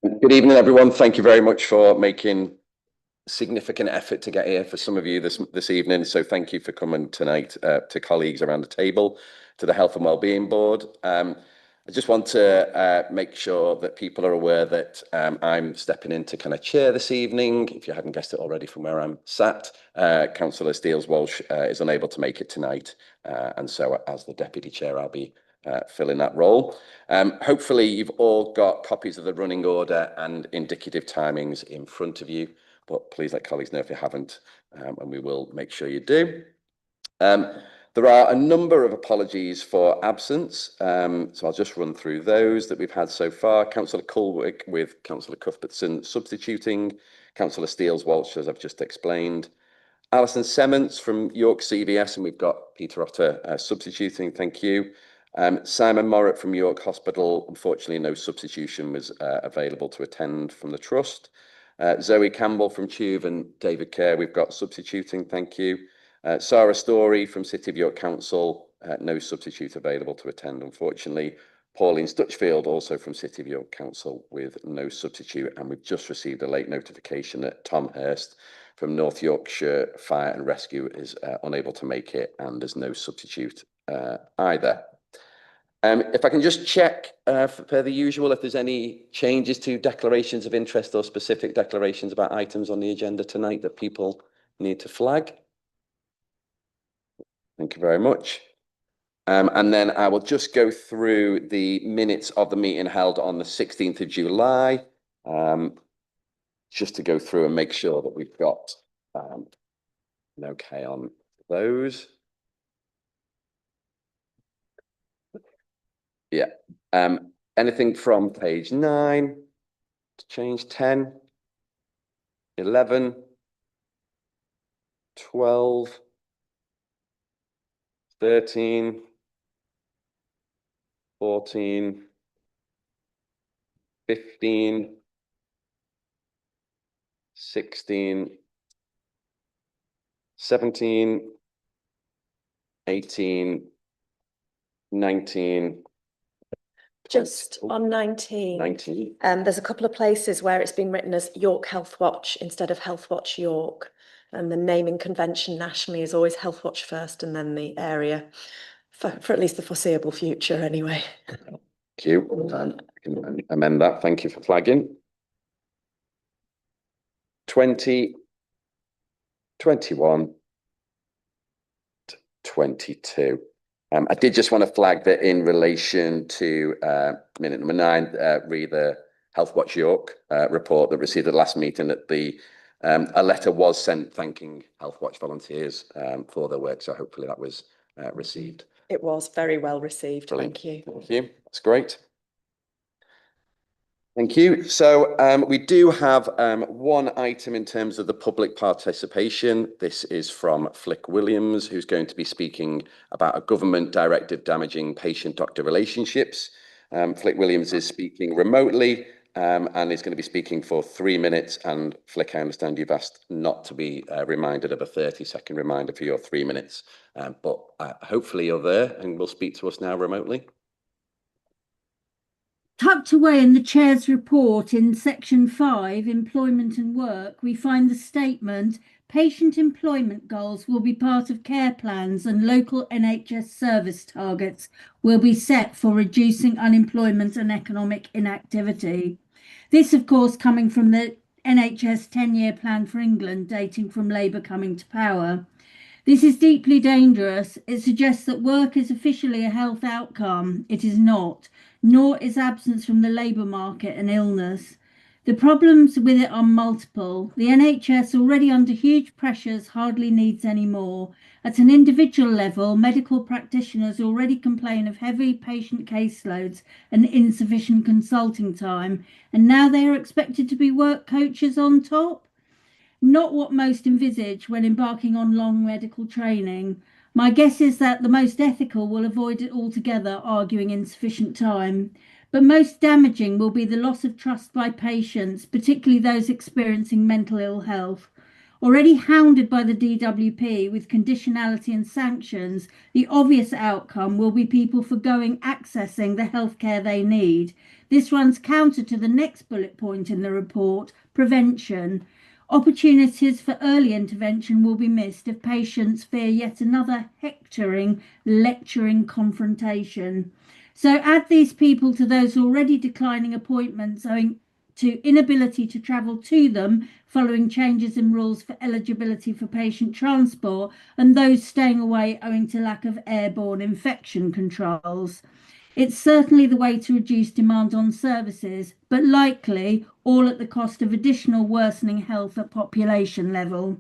Good evening, everyone. Thank you very much for making significant effort to get here for some of you this evening. So thank you for coming tonight to colleagues around the table, to the Health and Wellbeing Board. I just want to make sure that people are aware that I'm stepping in to kind of chair this evening. If you hadn't guessed it already from where I'm sat, Councillor Steels-Walsh is unable to make it tonight. And so as the Deputy Chair, I'll be filling that role. Hopefully you've all got copies of the running order and indicative timings in front of you, but please let colleagues know if you haven't, and we will make sure you do. There are a number of apologies for absence, so I'll just run through those that we've had so far. Councillor Culwick with Councillor Cuthbertson substituting, Councillor Steels-Walsh, as I've just explained, Alison Semments from York CVS, and we've got Peter Otter substituting, thank you. Simon Morritt from York Hospital, unfortunately no substitution was available to attend from the Trust. Zoe Campbell from Tuve and David Kerr, we've got substituting, thank you. Sarah Story from City of York Council, no substitute available to attend, unfortunately. Pauline Stutchfield, also from City of York Council, with no substitute. And we've just received a late notification that Tom Hurst from North Yorkshire Fire and Rescue is unable to make it, and there's no substitute either. If I can just check, per the usual, if there's any changes to declarations of interest or specific declarations about items on the agenda tonight that people need to flag. Thank you very much. And then I will just go through the minutes of the meeting held on the 16th of July, just to go through and make sure that we've got an okay on those. Yeah. Anything from page 9 to change? 10, 11, 12, 13, 14, 15, 16, 17, 18, 19. Just on 19, there's a couple of places where it's been written as York Health Watch instead of Health Watch York, and the naming convention nationally is always Health Watch first and then the area, for at least the foreseeable future anyway. Thank you. I can amend that. Thank you for flagging. 20, 21, 22. I did just want to flag that in relation to minute number 9, read the Health Watch York report that received at the last meeting, that a letter was sent thanking Health Watch volunteers for their work. So hopefully that was received. It was very well received. Brilliant. Thank you. Thank you. That's great. Thank you. So we do have one item in terms of the public participation. This is from Flick Williams, who's going to be speaking about a government directive damaging patient-doctor relationships. Flick Williams is speaking remotely and is going to be speaking for 3 minutes. And Flick, I understand you've asked not to be reminded of a 30-second reminder for your 3 minutes, but hopefully you're there and will speak to us now remotely. Tucked away in the Chair's report in section 5, Employment and Work, we find the statement, patient employment goals will be part of care plans and local NHS service targets will be set for reducing unemployment and economic inactivity. This, of course, coming from the NHS 10-year plan for England, dating from Labour coming to power. This is deeply dangerous. It suggests that work is officially a health outcome. It is not, nor is absence from the labour market an illness. The problems with it are multiple. The NHS, already under huge pressures, hardly needs any more. At an individual level, medical practitioners already complain of heavy patient caseloads and insufficient consulting time, and now they are expected to be work coaches on top. Not what most envisage when embarking on long medical training. My guess is that the most ethical will avoid it altogether, arguing insufficient time. But most damaging will be the loss of trust by patients, particularly those experiencing mental ill health. Already hounded by the DWP with conditionality and sanctions, the obvious outcome will be people forgoing accessing the healthcare they need. This runs counter to the next bullet point in the report, prevention. Opportunities for early intervention will be missed if patients fear yet another hectoring, lecturing confrontation. So add these people to those already declining appointments owing to inability to travel to them following changes in rules for eligibility for patient transport, and those staying away owing to lack of airborne infection controls. It's certainly the way to reduce demand on services, but likely all at the cost of additional worsening health at population level.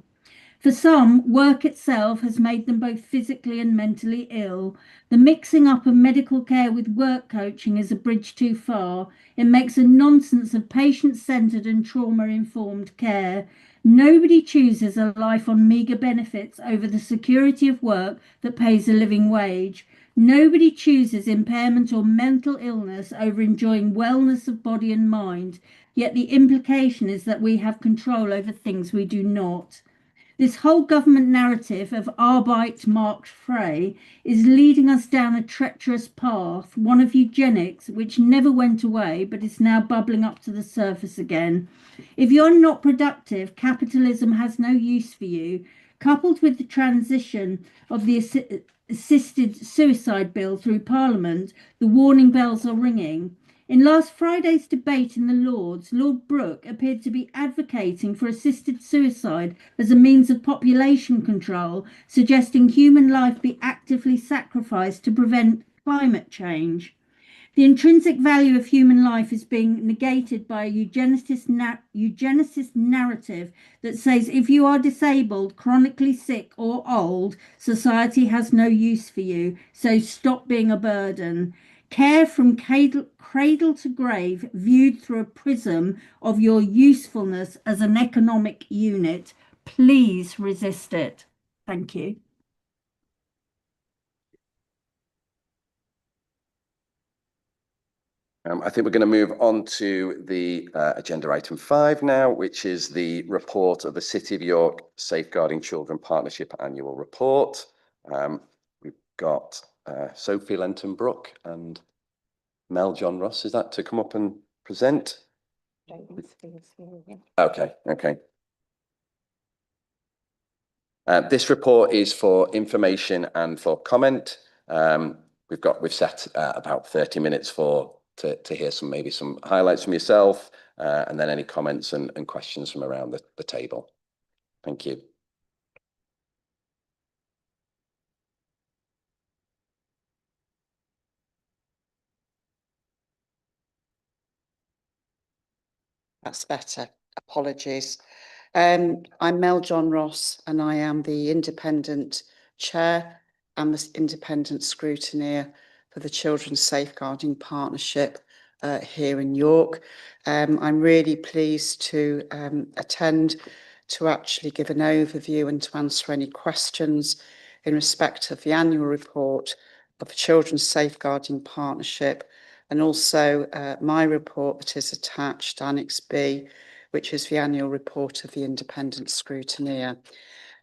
For some, work itself has made them both physically and mentally ill. The mixing up of medical care with work coaching is a bridge too far. It makes a nonsense of patient-centred and trauma-informed care. Nobody chooses a life on meagre benefits over the security of work that pays a living wage. Nobody chooses impairment or mental illness over enjoying wellness of body and mind. Yet the implication is that we have control over things we do not. This whole government narrative of Arbeit macht frei is leading us down a treacherous path, one of eugenics, which never went away but is now bubbling up to the surface again. If you're not productive, capitalism has no use for you. Coupled with the transition of the assisted suicide bill through Parliament, the warning bells are ringing. In last Friday's debate in the Lords, Lord Brooke appeared to be advocating for assisted suicide as a means of population control, suggesting human life be actively sacrificed to prevent climate change. The intrinsic value of human life is being negated by a eugenicist narrative that says if you are disabled, chronically sick or old, society has no use for you, so stop being a burden. Care from cradle to grave viewed through a prism of your usefulness as an economic unit. Please resist it. Thank you. I think we're going to move on to the agenda item 5 now, which is the report of the City of York Safeguarding Children Partnership Annual Report. We've got Sophie Lenton-Brooke and Mel John Ross. Is that to come up and present? Okay. This report is for information and for comment. We've set about 30 minutes to hear some highlights from yourself, and then any comments and questions from around the table. Thank you. That's better. Apologies. I'm Mel John Ross, and I am the independent chair and the independent scrutineer for the Children's Safeguarding Partnership here in York. I'm really pleased to attend to actually give an overview and to answer any questions in respect of the annual report of the Children's Safeguarding Partnership, and also my report that is attached, Annex B, which is the annual report of the independent scrutineer.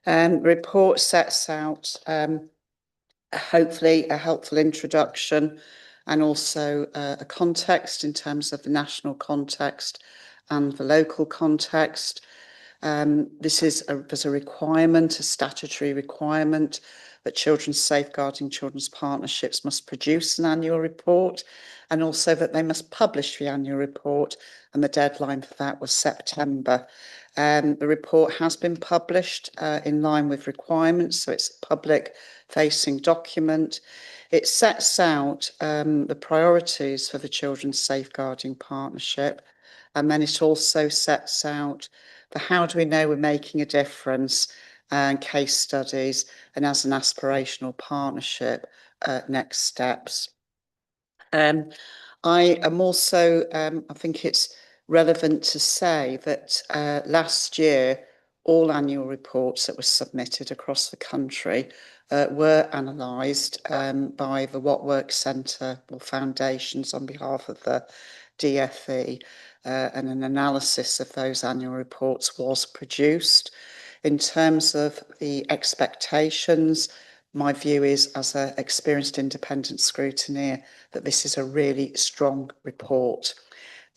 The report sets out hopefully a helpful introduction and also a context in terms of the national context and the local context. There's a requirement, a statutory requirement, that Children's Safeguarding Children's Partnerships must produce an annual report, and also that they must publish the annual report, and the deadline for that was September. The report has been published in line with requirements, so it's a public-facing document. It sets out the priorities for the Children's Safeguarding Partnership, and then it also sets out the how do we know we're making a difference, and case studies, and as an aspirational partnership, next steps. I am also, I think it's relevant to say that last year, all annual reports that were submitted across the country were analysed by the What Works Centre or foundations on behalf of the DFE, and an analysis of those annual reports was produced. In terms of the expectations, my view is, as an experienced independent scrutineer, that this is a really strong report.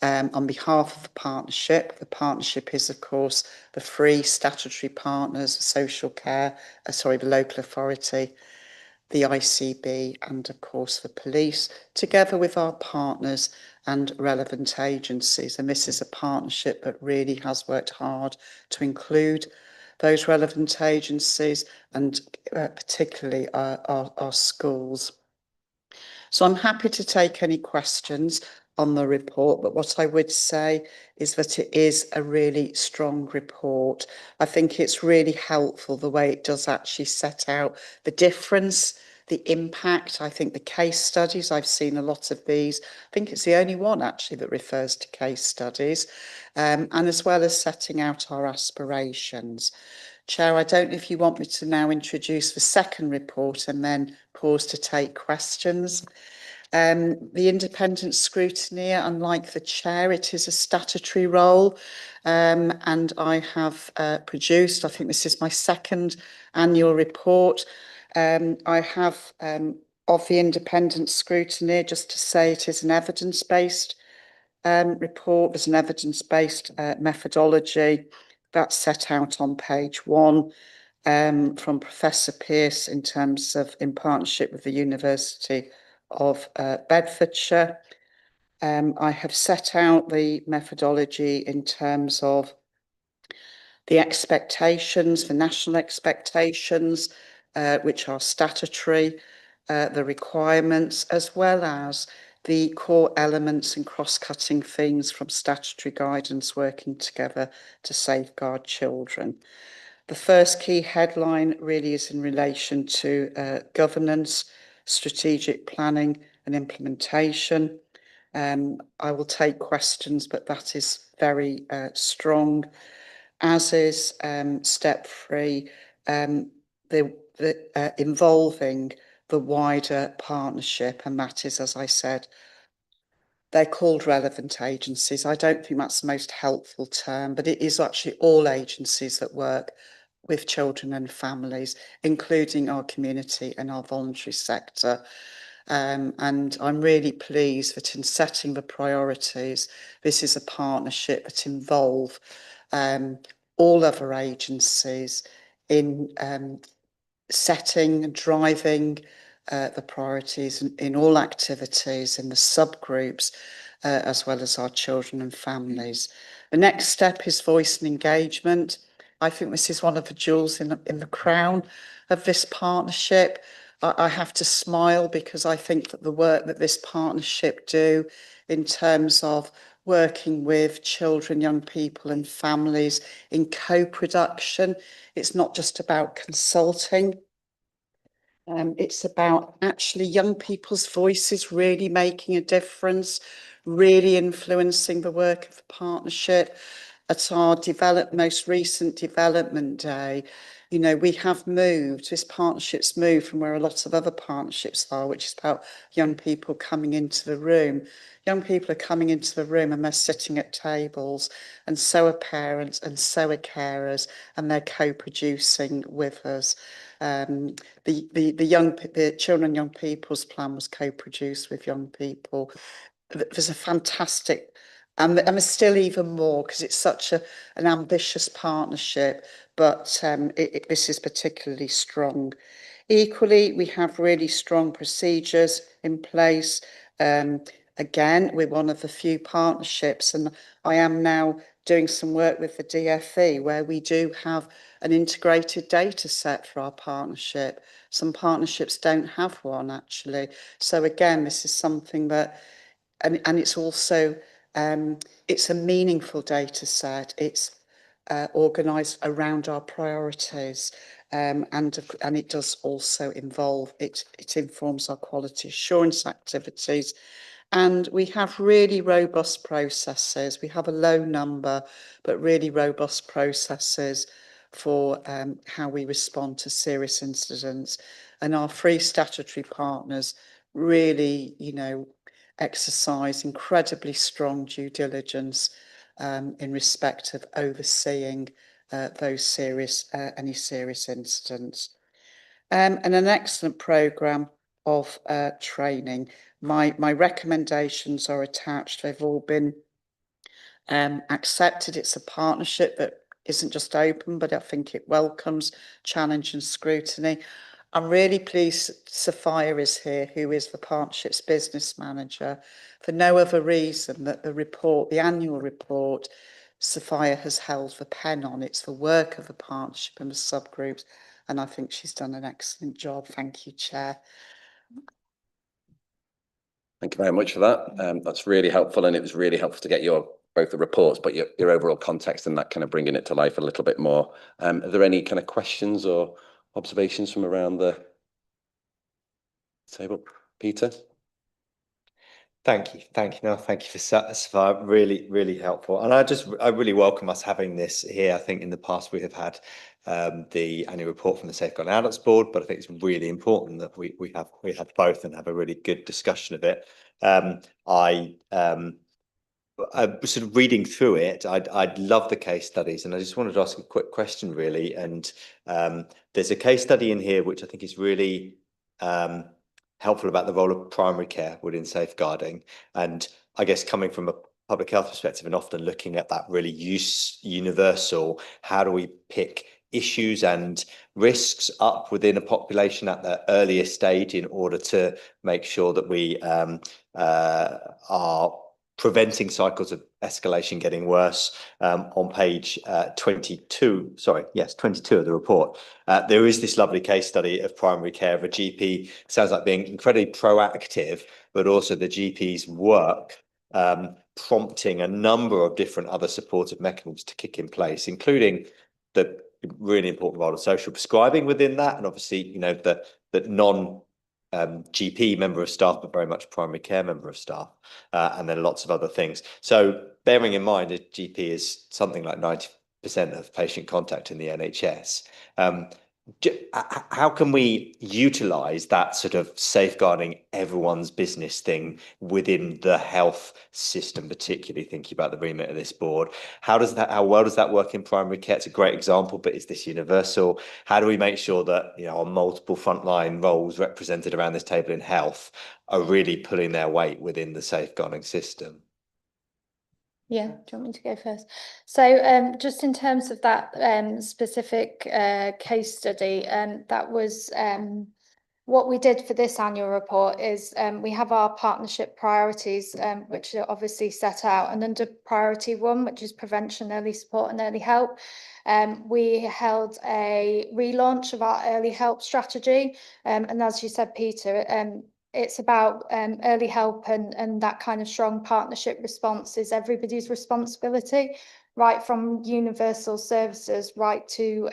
On behalf of the partnership is, of course, the three statutory partners, social care, the local authority, the ICB, and of course the police, together with our partners and relevant agencies. And this is a partnership that really has worked hard to include those relevant agencies and particularly our schools. So I'm happy to take any questions on the report, but what I would say is that it is a really strong report. I think it's really helpful the way it does actually set out the difference, the impact. I think the case studies, I've seen a lot of these. I think it's the only one actually that refers to case studies, and as well as setting out our aspirations. Chair, I don't know if you want me to now introduce the second report and then pause to take questions. The independent scrutineer, unlike the chair, it is a statutory role, and I have produced, I think this is my second annual report. I have of the independent scrutineer, just to say it is an evidence-based report. There's an evidence-based methodology that's set out on page 1 from Professor Pearce in partnership with the University of Bedfordshire. I have set out the methodology in terms of the expectations, the national expectations, which are statutory, the requirements, as well as the core elements and cross-cutting things from statutory guidance working together to safeguard children. The first key headline really is in relation to governance, strategic planning and implementation. I will take questions, but that is very strong, as is step 3, involving the wider partnership, and that is, as I said, they're called relevant agencies. I don't think that's the most helpful term, but it is actually all agencies that work with children and families, including our community and our voluntary sector. And I'm really pleased that in setting the priorities, this is a partnership that involves all other agencies in setting and driving the priorities in all activities, in the subgroups, as well as our children and families. The next step is voice and engagement. I think this is one of the jewels in the crown of this partnership. I have to smile because I think that the work that this partnership do in terms of working with children, young people and families in co-production, it's not just about consulting. It's about actually young people's voices really making a difference, really influencing the work of the partnership. At our most recent development day, you know, we have moved, this partnership's moved from where a lot of other partnerships are, which is about young people coming into the room. Young people are coming into the room and they're sitting at tables, and so are parents and so are carers, and they're co-producing with us. The Children and Young People's Plan was co-produced with young people. There's a fantastic, and there's still even more because it's such an ambitious partnership, but this is particularly strong. Equally, we have really strong procedures in place. Again, we're one of the few partnerships, and I am now doing some work with the DfE where we do have an integrated data set for our partnership. Some partnerships don't have one actually. So again, this is something that, and it's also, it's a meaningful data set. It's organised around our priorities, and it does also involve, it informs our quality assurance activities. And we have really robust processes. We have a low number, but really robust processes for how we respond to serious incidents. And our 3 statutory partners really, you know, exercise incredibly strong due diligence in respect of overseeing those serious, any serious incidents. And an excellent programme of training. My recommendations are attached. They've all been accepted. It's a partnership that isn't just open, but I think it welcomes challenge and scrutiny. I'm really pleased Sophia is here, who is the partnerships business manager, for no other reason that the annual report, Sophia has held the pen on. It's the work of the partnership and the subgroups, and I think she's done an excellent job. Thank you, Chair. Thank you very much for that. That's really helpful, and it was really helpful to get both the reports, but your overall context and that kind of bringing it to life a little bit more. Are there any kind of questions or observations from around the table? Peter? Thank you. No, thank you for Safa. Really, really helpful. And I really welcome us having this here. I think in the past we have had the annual report from the Safeguarding Adults Board, but I think it's really important that we have both and have a really good discussion of it. I was sort of reading through it. I'd love the case studies, and I just wanted to ask a quick question, really. And there's a case study in here which I think is really helpful about the role of primary care within safeguarding. And I guess coming from a public health perspective and often looking at that really universal, how do we pick issues and risks up within a population at the earliest stage in order to make sure that we are preventing cycles of escalation getting worse. On page 22 of the report, there is this lovely case study of primary care of a GP. Sounds like being incredibly proactive, but also the GP's work prompting a number of different other supportive mechanisms to kick in place, including the really important role of social prescribing within that, and obviously, you know, the non GP member of staff, but very much primary care member of staff, and then lots of other things. So bearing in mind that GP is something like 90% of patient contact in the NHS, how can we utilise that sort of safeguarding everyone's business thing within the health system, particularly thinking about the remit of this board? How well does that work in primary care? It's a great example, but is this universal? How do we make sure that, you know, our multiple frontline roles represented around this table in health are really pulling their weight within the safeguarding system? Yeah, do you want me to go first? So just in terms of that specific case study, that was what we did for this annual report is we have our partnership priorities, which are obviously set out, and under priority 1, which is prevention, early support and early help, we held a relaunch of our early help strategy. And as you said, Peter, it's about early help, and that kind of strong partnership response is everybody's responsibility, right from universal services right to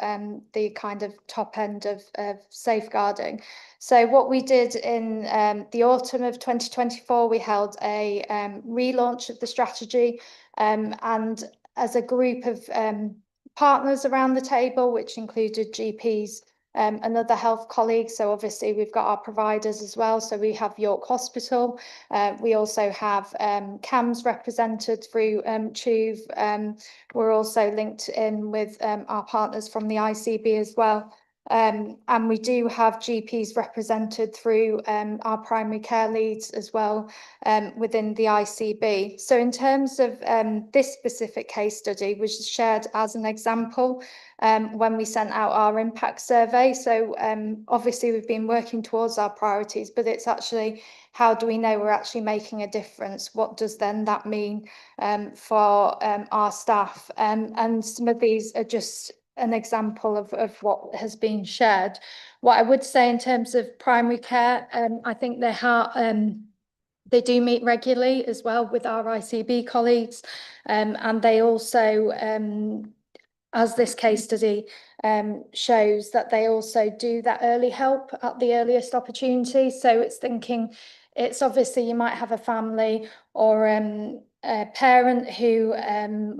the kind of top end of safeguarding. So what we did in the autumn of 2024, we held a relaunch of the strategy, and as a group of partners around the table, which included GPs, and other health colleagues. So obviously we've got our providers as well. So we have York Hospital. We also have CAMS represented through CHUV. We're also linked in with our partners from the ICB as well. And we do have GPs represented through our primary care leads as well within the ICB. So in terms of this specific case study, which is shared as an example when we sent out our impact survey. So obviously we've been working towards our priorities, but it's actually, how do we know we're actually making a difference? What does then that mean for our staff? And some of these are just an example of what has been shared. What I would say in terms of primary care, I think they do meet regularly as well with our ICB colleagues, and they also, as this case study shows, that they also do that early help at the earliest opportunity. So it's obviously you might have a family or a parent who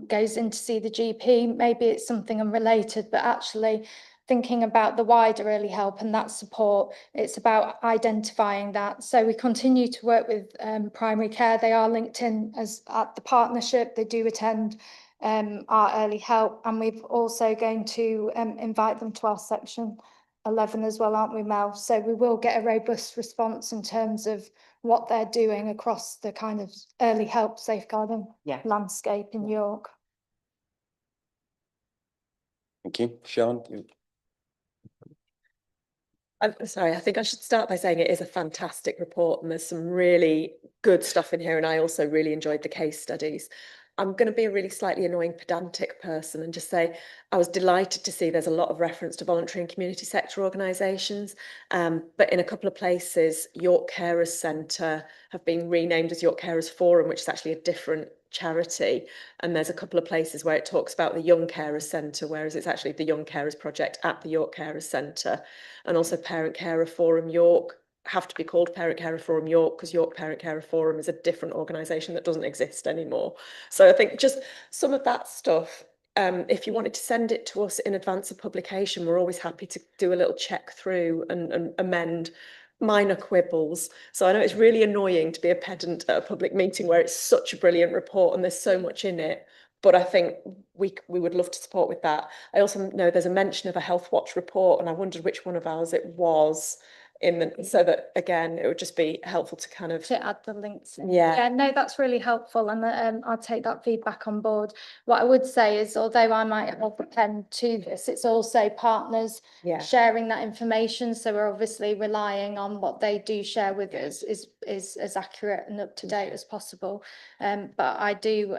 goes in to see the GP, maybe it's something unrelated, but actually thinking about the wider early help and that support, it's about identifying that. So we continue to work with primary care. They are linked in as at the partnership. They do attend our early help, and we've also going to invite them to our section 11 as well, aren't we, Mel? So we will get a robust response in terms of what they're doing across the kind of early help safeguarding landscape in York. Thank you. Sean? I'm sorry, I think I should start by saying it is a fantastic report and there's some really good stuff in here, and I also really enjoyed the case studies. I'm going to be a really slightly annoying pedantic person and just say I was delighted to see there's a lot of reference to voluntary and community sector organisations, but in a couple of places York Carers Centre have been renamed as York Carers Forum, which is actually a different charity, and there's a couple of places where it talks about the Young Carers Centre, whereas it's actually the Young Carers Project at the York Carers Centre. And also Parent Carer Forum York have to be called Parent Carer Forum York because York Parent Carer Forum is a different organisation that doesn't exist anymore. So I think just some of that stuff, if you wanted to send it to us in advance of publication, we're always happy to do a little check through and amend minor quibbles. So I know it's really annoying to be a pedant at a public meeting where it's such a brilliant report and there's so much in it, but I think we would love to support with that. I also know there's a mention of a Health Watch report, and I wondered which one of ours it was, so that again it would just be helpful to kind of add the links in. Yeah, No, that's really helpful, and I'll take that feedback on board. What I would say is, although I might hold the pen to this, it's also partners sharing that information, so we're obviously relying on what they do share with us is as accurate and up to date as possible. But I do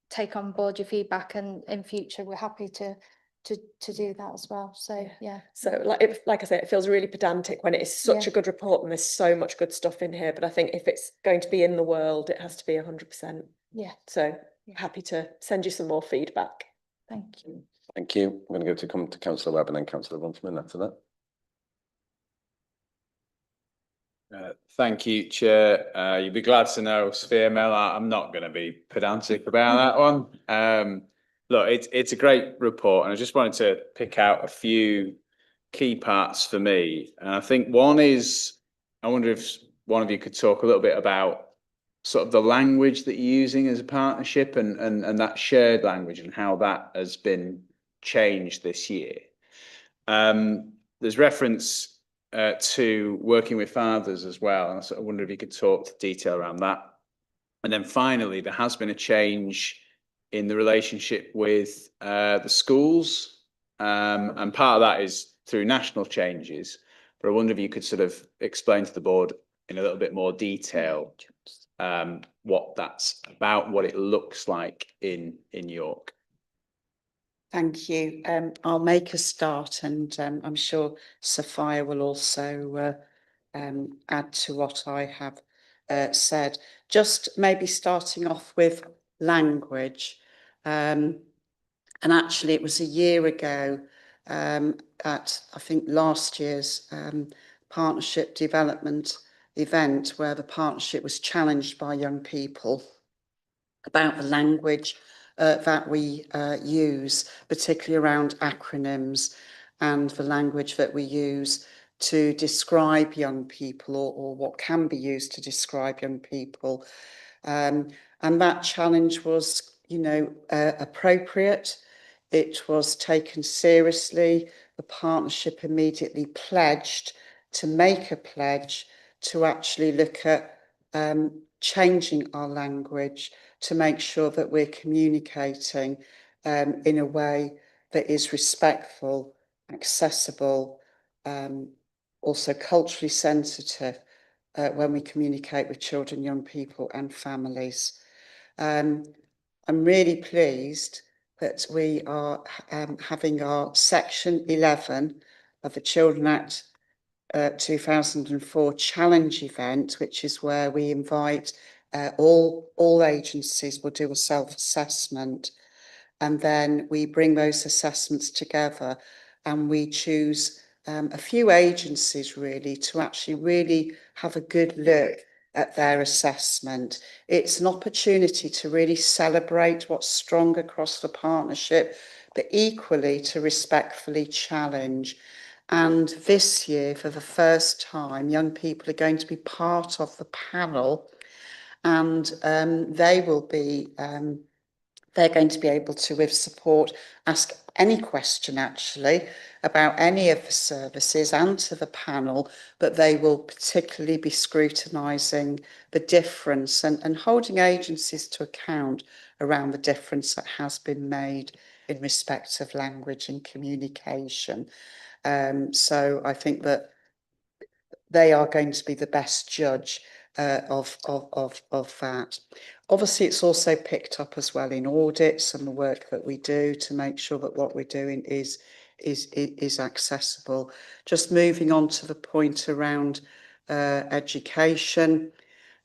take on board your feedback, and in future we're happy to do that as well. So so like I say, it feels really pedantic when it is such a good report and there's so much good stuff in here, but I think if it's going to be in the world, it has to be 100%. So happy to send you some more feedback. Thank you. Thank you. I'm going to come to Councillor Webb and then Councillor Runciman after that. Thank you, Chair. You'll be glad to know, Sophia Mel, I'm not going to be pedantic about that one. Look, it's a great report, and I just wanted to pick out a few key parts for me. And I think one is, I wonder if one of you could talk a little bit about sort of the language that you're using as a partnership and that shared language and how that has been changed this year. There's reference to working with fathers as well, and I sort of wonder if you could talk to detail around that. And then finally, there has been a change in the relationship with the schools, and part of that is through national changes, but I wonder if you could sort of explain to the board in a little bit more detail what that's about, what it looks like in York. Thank you. I'll make a start, and I'm sure Sophia will also add to what I have said. Just maybe starting off with language. And actually, it was a year ago at, I think, last year's partnership development event where the partnership was challenged by young people about the language that we use, particularly around acronyms and the language that we use to describe young people, or what can be used to describe young people. And that challenge was, appropriate. It was taken seriously. The partnership immediately pledged to make a pledge to actually look at changing our language to make sure that we're communicating in a way that is respectful, accessible, also culturally sensitive when we communicate with children, young people and families. I'm really pleased that we are having our Section 11 of the Children Act 2004 challenge event, which is where we invite all agencies will do a self-assessment, and then we bring those assessments together and we choose a few agencies really to actually really have a good look at their assessment. It's an opportunity to really celebrate what's strong across the partnership, but equally to respectfully challenge. And this year, for the first time, young people are going to be part of the panel, and they will be They're going to be able to, with support, ask any question actually about any of the services and to the panel, but they will particularly be scrutinising the difference and holding agencies to account around the difference that has been made in respect of language and communication. So I think that they are going to be the best judge of that. Obviously, it's also picked up as well in audits and the work that we do to make sure that what we're doing is accessible. Just moving on to the point around education.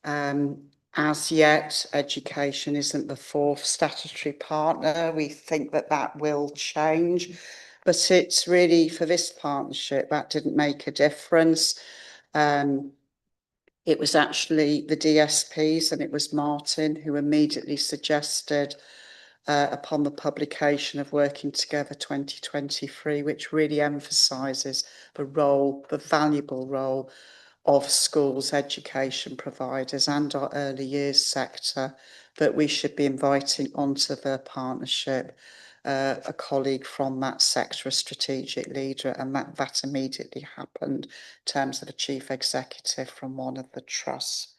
As yet, education isn't the fourth statutory partner. We think that that will change, but it's really for this partnership that didn't make a difference. It was actually the DSPs, and it was Martin who immediately suggested upon the publication of Working Together 2023, which really emphasises the role, the valuable role of schools, education providers and our early years sector, that we should be inviting onto the partnership a colleague from that sector, a strategic leader, and that immediately happened in terms of a chief executive from one of the trusts.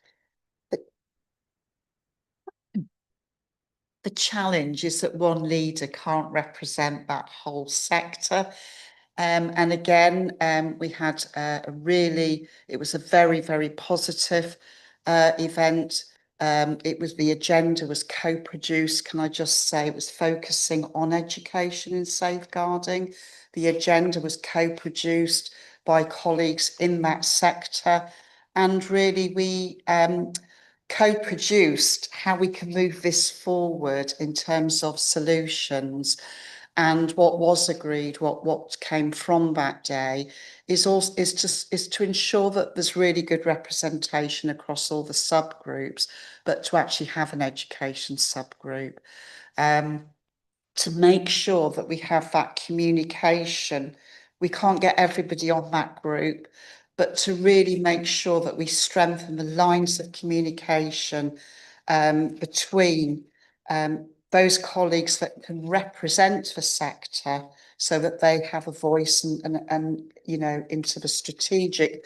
The challenge is that one leader can't represent that whole sector. And again, we had it was a very, very positive event. The agenda was co-produced. Can I just say it was focusing on education and safeguarding. The agenda was co-produced by colleagues in that sector. And really we co-produced how we can move this forward in terms of solutions. And what was agreed, what came from that day, is to ensure that there's really good representation across all the subgroups, but to actually have an education subgroup, to make sure that we have that communication. We can't get everybody on that group, but to really make sure that we strengthen the lines of communication between those colleagues that can represent the sector, so that they have a voice and you know, into the strategic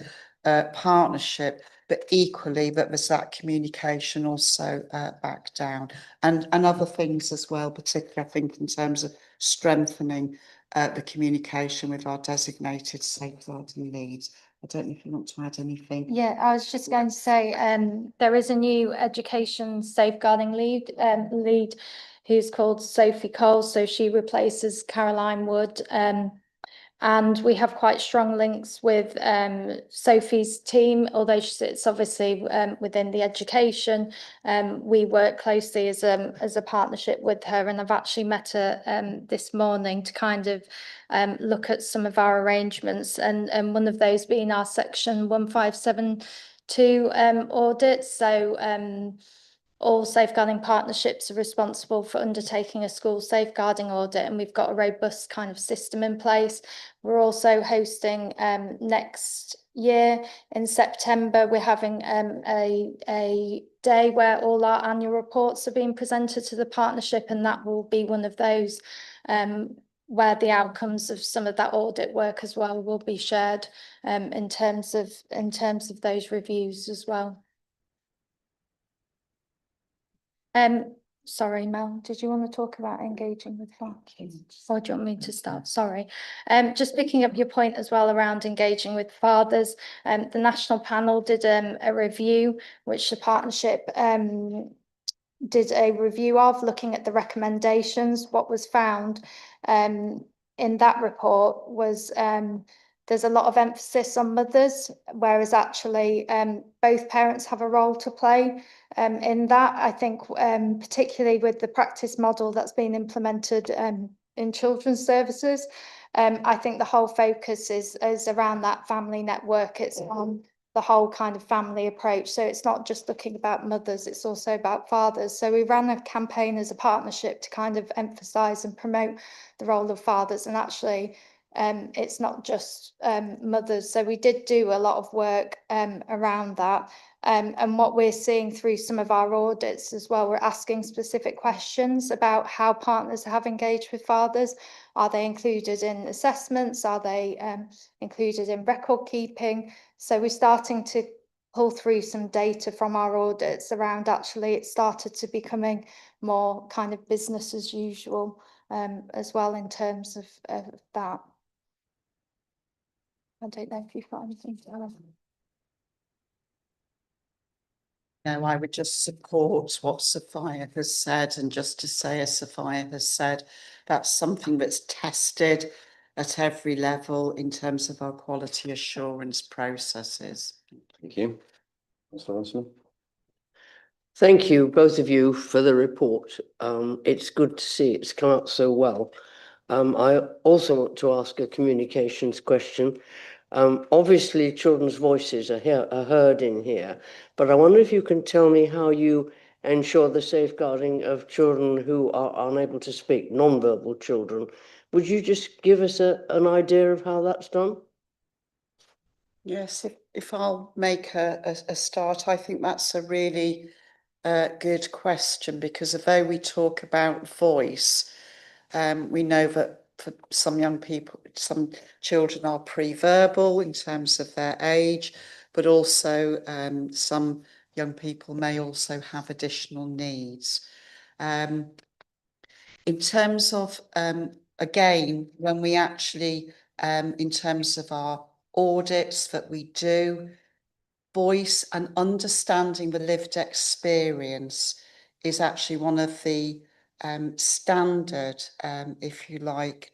partnership, but equally that there's that communication also back down, and other things as well, particularly I think in terms of strengthening the communication with our designated safeguarding leads. I don't know if you want to add anything. Yeah, I was just going to say, there is a new education safeguarding lead who's called Sophie Cole. So she replaces Caroline Wood. And we have quite strong links with Sophie's team, although she sits obviously within the education. We work closely as a partnership with her, and I've actually met her this morning to kind of look at some of our arrangements, and one of those being our section 1572 audit. So all safeguarding partnerships are responsible for undertaking a school safeguarding audit, and we've got a robust kind of system in place. We're also hosting next year in September, we're having a day where all our annual reports are being presented to the partnership, and that will be one of those where the outcomes of some of that audit work as well will be shared in terms of those reviews as well. Sorry, Mel, did you want to talk about engaging with fathers? Or do you want me to start? Sorry. Just picking up your point as well around engaging with fathers. The national panel did a review, which the partnership did a review of, looking at the recommendations. What was found in that report was there's a lot of emphasis on mothers, whereas actually both parents have a role to play in that. I think particularly with the practice model that's been implemented in children's services, I think the whole focus is around that family network. It's on the whole kind of family approach. So it's not just looking about mothers, it's also about fathers. So we ran a campaign as a partnership to kind of emphasise and promote the role of fathers, and actually it's not just mothers. So we did do a lot of work around that. And what we're seeing through some of our audits as well, we're asking specific questions about how partners have engaged with fathers. Are they included in assessments? Are they included in record keeping? So we're starting to pull through some data from our audits around, actually it started to becoming more kind of business as usual as well in terms of that. I don't know if you've got anything to add. No, I would just support what Sophia has said, and just to say, as Sophia has said, that's something that's tested at every level in terms of our quality assurance processes. Thank you. Mr. Russell? Thank you, both of you, for the report. It's good to see it's come out so well. I also want to ask a communications question. Obviously, children's voices are heard in here, but I wonder if you can tell me how you ensure the safeguarding of children who are unable to speak, non-verbal children. Would you just give us an idea of how that's done? Yes, if I'll make a start, I think that's a really good question, because although we talk about voice, we know that for some young people, some children are pre-verbal in terms of their age, but also some young people may also have additional needs. In terms of, again, when we actually, in terms of our audits that we do, voice and understanding the lived experience is actually one of the standard, if you like,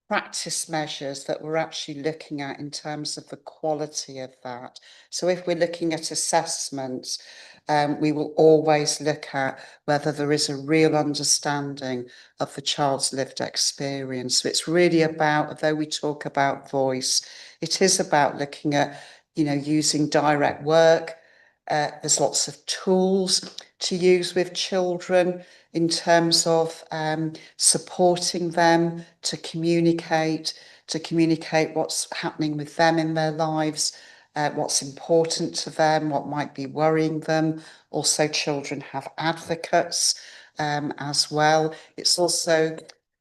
practice measures that we're actually looking at in terms of the quality of that. So if we're looking at assessments, we will always look at whether there is a real understanding of the child's lived experience. So it's really about, although we talk about voice, it is about looking at, you know, using direct work. There's lots of tools to use with children in terms of supporting them to communicate what's happening with them in their lives, what's important to them, what might be worrying them. Also, children have advocates as well. It's also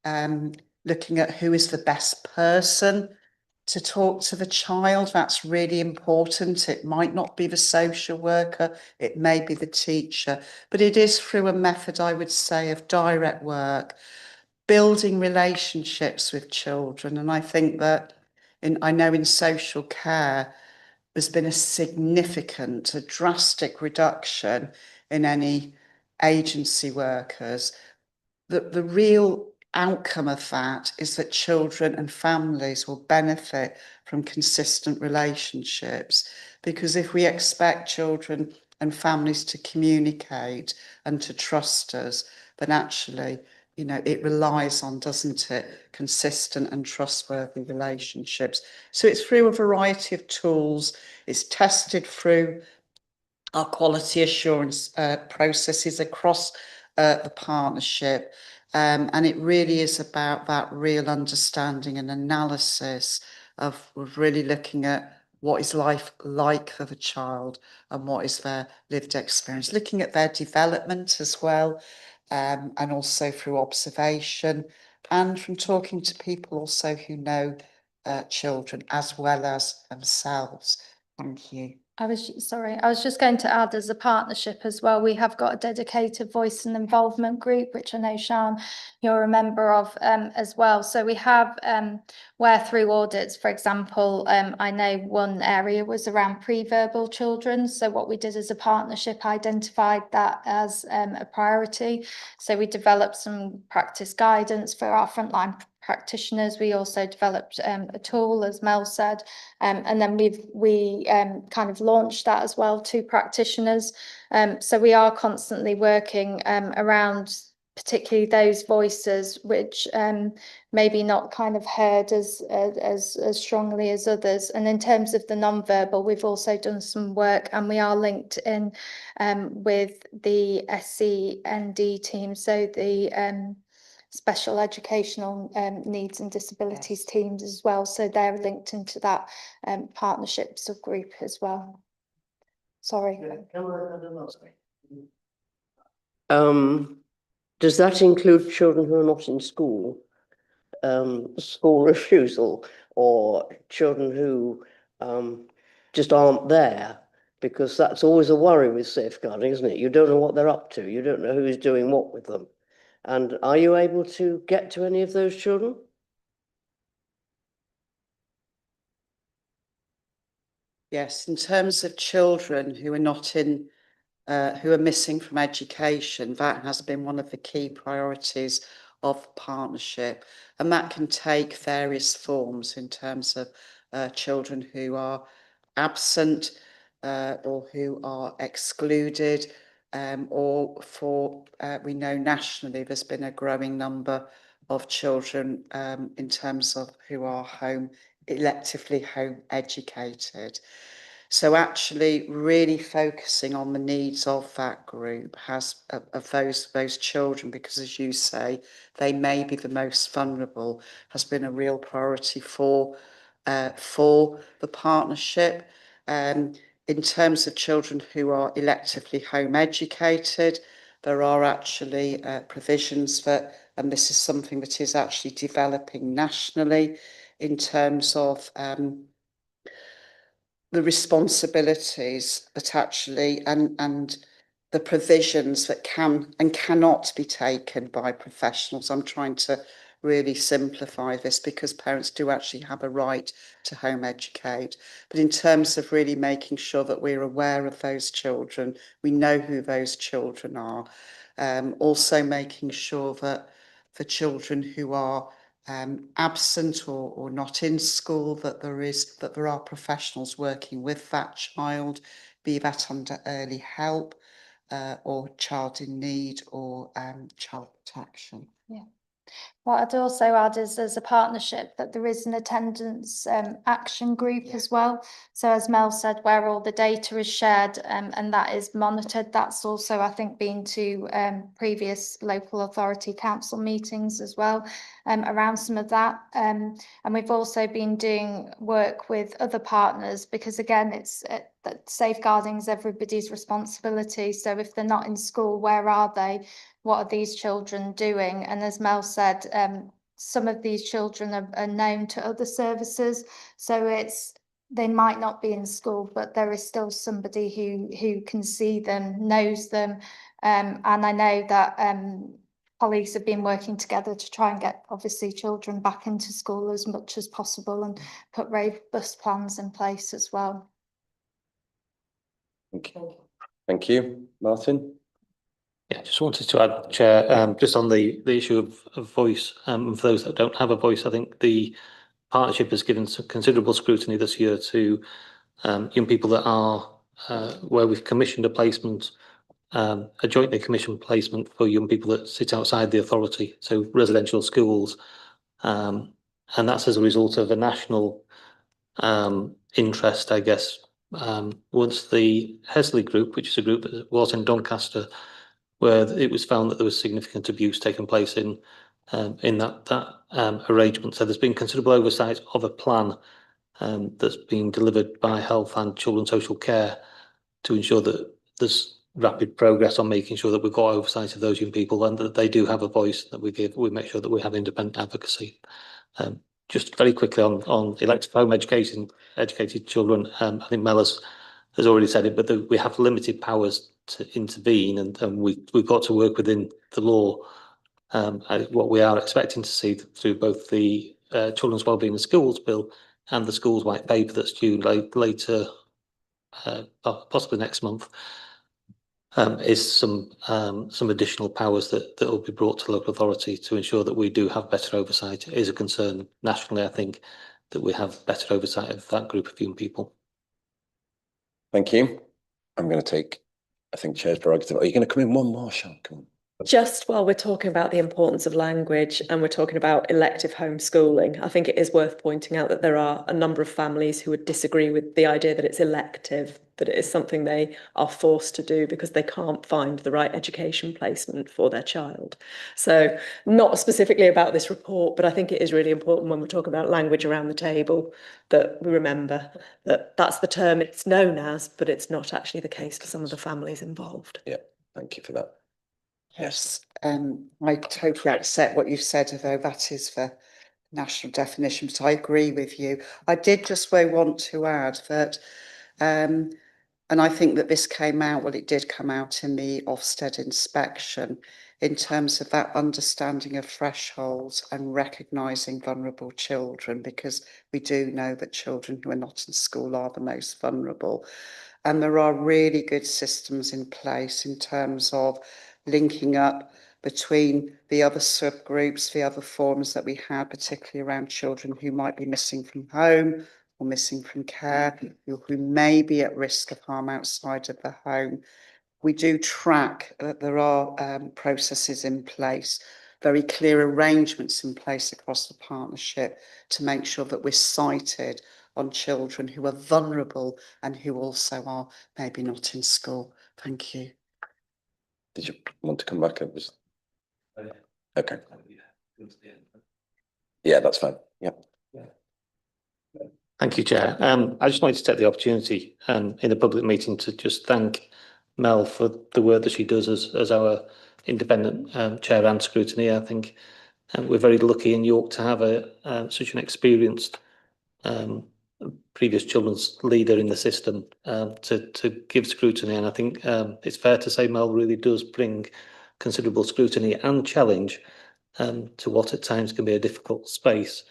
looking at who is the best person to talk to the child. That's really important. It might not be the social worker, it may be the teacher, but it is through a method, I would say, of direct work, building relationships with children. And I think that I know in social care, there's been a significant, a drastic reduction in any agency workers. The real outcome of that is that children and families will benefit from consistent relationships, because if we expect children and families to communicate and to trust us, then actually, you know, it relies on, doesn't it, consistent and trustworthy relationships. So it's through a variety of tools. It's tested through our quality assurance processes across the partnership. And it really is about that real understanding and analysis of really looking at what is life like for the child and what is their lived experience, looking at their development as well, and also through observation and from talking to people also who know children as well as themselves. Thank you. I was just going to add, as a partnership as well, we have got a dedicated voice and involvement group, which I know, Sian, you're a member of as well. So we have where through audits, for example, I know one area was around pre-verbal children. So what we did as a partnership, identified that as a priority. So we developed some practice guidance for our frontline practitioners. We also developed a tool, as Mel said, and then we kind of launched that as well to practitioners. So we are constantly working around particularly those voices which maybe not kind of heard as strongly as others. And in terms of the non-verbal, we've also done some work, and we are linked in with the SCND team, so the special educational needs and disabilities teams as well. So they're linked into that partnership subgroup as well. Sorry. Does that include children who are not in school? School refusal, or children who just aren't there? Because that's always a worry with safeguarding, isn't it? You don't know what they're up to. You don't know who's doing what with them. And are you able to get to any of those children? Yes, in terms of children who are not in, who are missing from education, that has been one of the key priorities of the partnership, and that can take various forms in terms of children who are absent or who are excluded, or for we know nationally there's been a growing number of children in terms of who are electively home educated. So actually really focusing on the needs of that group of those children, because as you say, they may be the most vulnerable, has been a real priority for the partnership. In terms of children who are electively home educated, there are actually provisions that, and this is something that is actually developing nationally in terms of the responsibilities that actually and the provisions that can and cannot be taken by professionals. I'm trying to really simplify this because parents do actually have a right to home educate. But in terms of really making sure that we're aware of those children, we know who those children are, also making sure that for children who are absent or not in school, that there are professionals working with that child, be that under early help or child in need or child protection. Yeah. What I'd also add is there's a partnership that there is an attendance action group as well. So as Mel said, where all the data is shared and that is monitored, that's also, I think, been to previous local authority council meetings as well around some of that. And we've also been doing work with other partners because, again, it's that safeguarding is everybody's responsibility. So if they're not in school, where are they? What are these children doing? And as Mel said, some of these children are known to other services. So they might not be in school, but there is still somebody who can see them, knows them. And I know that colleagues have been working together to try and get, obviously, children back into school as much as possible and put robust plans in place as well. Okay. Thank you. Martin? Yeah, just wanted to add, Chair, just on the issue of voice, for those that don't have a voice, I think the partnership has given some considerable scrutiny this year to young people that are, where we've commissioned a placement, a jointly commissioned placement for young people that sit outside the authority, so residential schools. And that's as a result of a national interest, I guess. Once the Hesley group, which is a group that was in Doncaster, where it was found that there was significant abuse taking place in that arrangement. So there's been considerable oversight of a plan that's been delivered by Health and Children's Social Care to ensure that there's rapid progress on making sure that we've got oversight of those young people and that they do have a voice, that we make sure that we have independent advocacy. Just very quickly on elective home educated children, I think Mel has already said it, but we have limited powers to intervene, and we've got to work within the law. What we are expecting to see through both the Children's Wellbeing in Schools Bill and the Schools White Paper that's due later, possibly next month, is some additional powers that will be brought to local authority to ensure that we do have better oversight. It is a concern nationally, I think, that we have better oversight of that group of young people. Thank you. I'm going to take, I think, Chair's prerogative. Are you going to come in one more, Sean? Come on. Just while we're talking about the importance of language and we're talking about elective homeschooling, I think it is worth pointing out that there are a number of families who would disagree with the idea that it's elective. that it is something they are forced to do because they can't find the right education placement for their child. So not specifically about this report, but I think it is really important when we're talking about language around the table that we remember that that's the term it's known as, but it's not actually the case for some of the families involved. Yeah, thank you for that. Yes, I totally accept what you've said, although that is for national definition, but I agree with you. I did just want to add that, and I think that this came out, well, it did come out in the Ofsted inspection, in terms of that understanding of thresholds and recognising vulnerable children, because we do know that children who are not in school are the most vulnerable. And there are really good systems in place in terms of linking up between the other subgroups, the other forms that we have, particularly around children who might be missing from home or missing from care, who may be at risk of harm outside of the home. We do track that there are processes in place, very clear arrangements in place across the partnership to make sure that we're sighted on children who are vulnerable and who also are maybe not in school. Thank you. Did you want to come back? It was okay. Yeah, that's fine. Yeah. Thank you, Chair. I just wanted to take the opportunity in a public meeting to just thank Mel for the work that she does as our independent chair and scrutineer. I think we're very lucky in York to have such an experienced previous children's leader in the system to give scrutiny. And I think it's fair to say Mel really does bring considerable scrutiny and challenge to what at times can be a difficult space.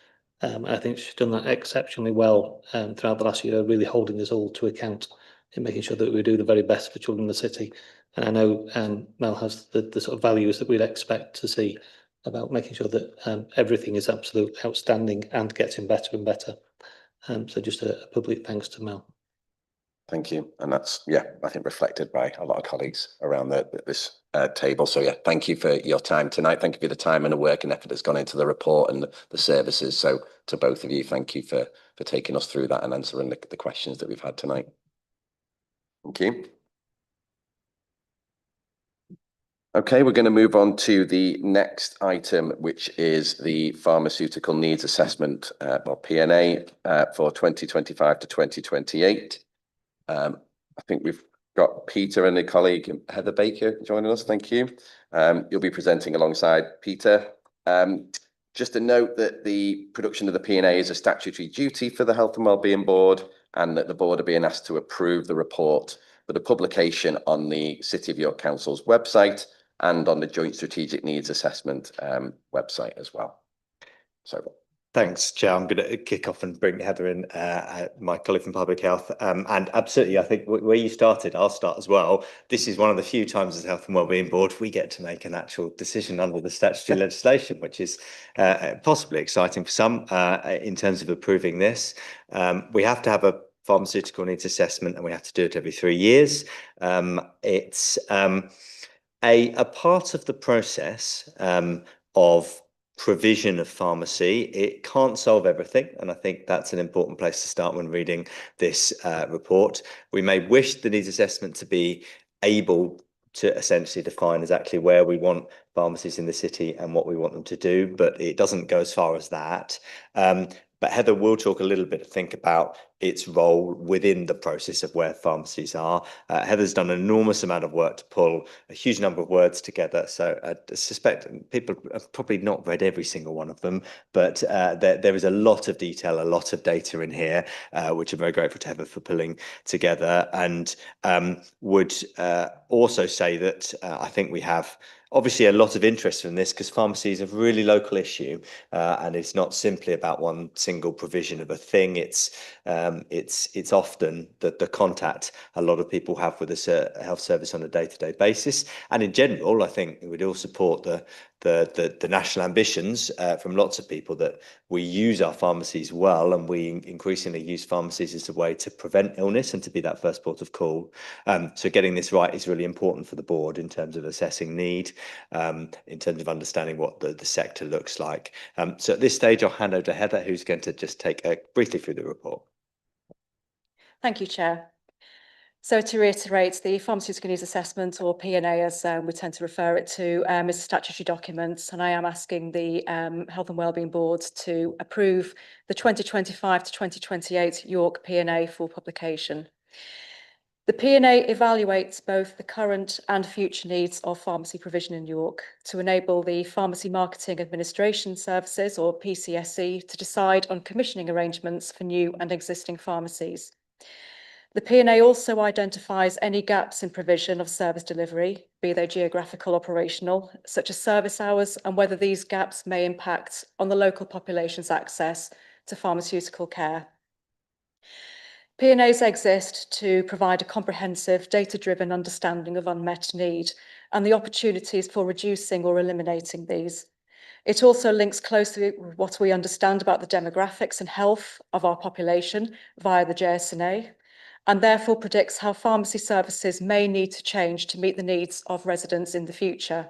I think she's done that exceptionally well throughout the last year, really holding us all to account in making sure that we do the very best for children in the city. And I know Mel has the sort of values that we'd expect to see about making sure that everything is absolutely outstanding and getting better and better. So just a public thanks to Mel. Thank you. And that's, yeah, I think reflected by a lot of colleagues around this table. So yeah, thank you for your time tonight. Thank you for the time and the work and effort that's gone into the report and the services. So to both of you, thank you for taking us through that and answering the questions that we've had tonight. Thank you. Okay, we're going to move on to the next item, which is the Pharmaceutical Needs Assessment, or P&A, for 2025 to 2028. I think we've got Peter and a colleague, Heather Baker, joining us. Thank you. You'll be presenting alongside Peter. Just a note that the production of the P&A is a statutory duty for the Health and Wellbeing Board, and that the board are being asked to approve the report for the publication on the City of York Council's website and on the Joint Strategic Needs Assessment website as well. So thanks, Chair. I'm going to kick off and bring Heather in, my colleague from Public Health. And absolutely, I think where you started, I'll start as well. This is one of the few times as Health and Wellbeing Board we get to make an actual decision under the statutory legislation, which is possibly exciting for some in terms of approving this. We have to have a pharmaceutical needs assessment and we have to do it every 3 years. It's a part of the process of provision of pharmacy. It can't solve everything, and I think that's an important place to start when reading this report. We may wish the needs assessment to be able to essentially define exactly where we want pharmacies in the city and what we want them to do, but it doesn't go as far as that. But Heather will talk a little bit, I think, about its role within the process of where pharmacies are. Heather's done an enormous amount of work to pull a huge number of words together. So I suspect people have probably not read every single one of them, but there is a lot of detail, a lot of data in here, which I'm very grateful to Heather for pulling together. And would also say that I think we have obviously a lot of interest in this because pharmacy is a really local issue, and it's not simply about one single provision of a thing. It's often the contact a lot of people have with a health service on a day-to-day basis. And in general, I think we'd all support the national ambitions from lots of people that we use our pharmacies well, and we increasingly use pharmacies as a way to prevent illness and to be that first port of call. So getting this right is really important for the board in terms of assessing need, in terms of understanding what the sector looks like. So at this stage, I'll hand over to Heather, who's going to just take briefly through the report. Thank you, Chair. So to reiterate, the Pharmaceutical Needs Assessment, or P&A as we tend to refer it to, is a statutory document, and I am asking the Health and Wellbeing Board to approve the 2025 to 2028 York P&A for publication. The P&A evaluates both the current and future needs of pharmacy provision in York to enable the Pharmacy Marketing Administration Services, or PCSE, to decide on commissioning arrangements for new and existing pharmacies. The P&A also identifies any gaps in provision of service delivery, be they geographical, operational, such as service hours, and whether these gaps may impact on the local population's access to pharmaceutical care. P&As exist to provide a comprehensive, data-driven understanding of unmet need and the opportunities for reducing or eliminating these. It also links closely with what we understand about the demographics and health of our population via the JSNA, and therefore predicts how pharmacy services may need to change to meet the needs of residents in the future.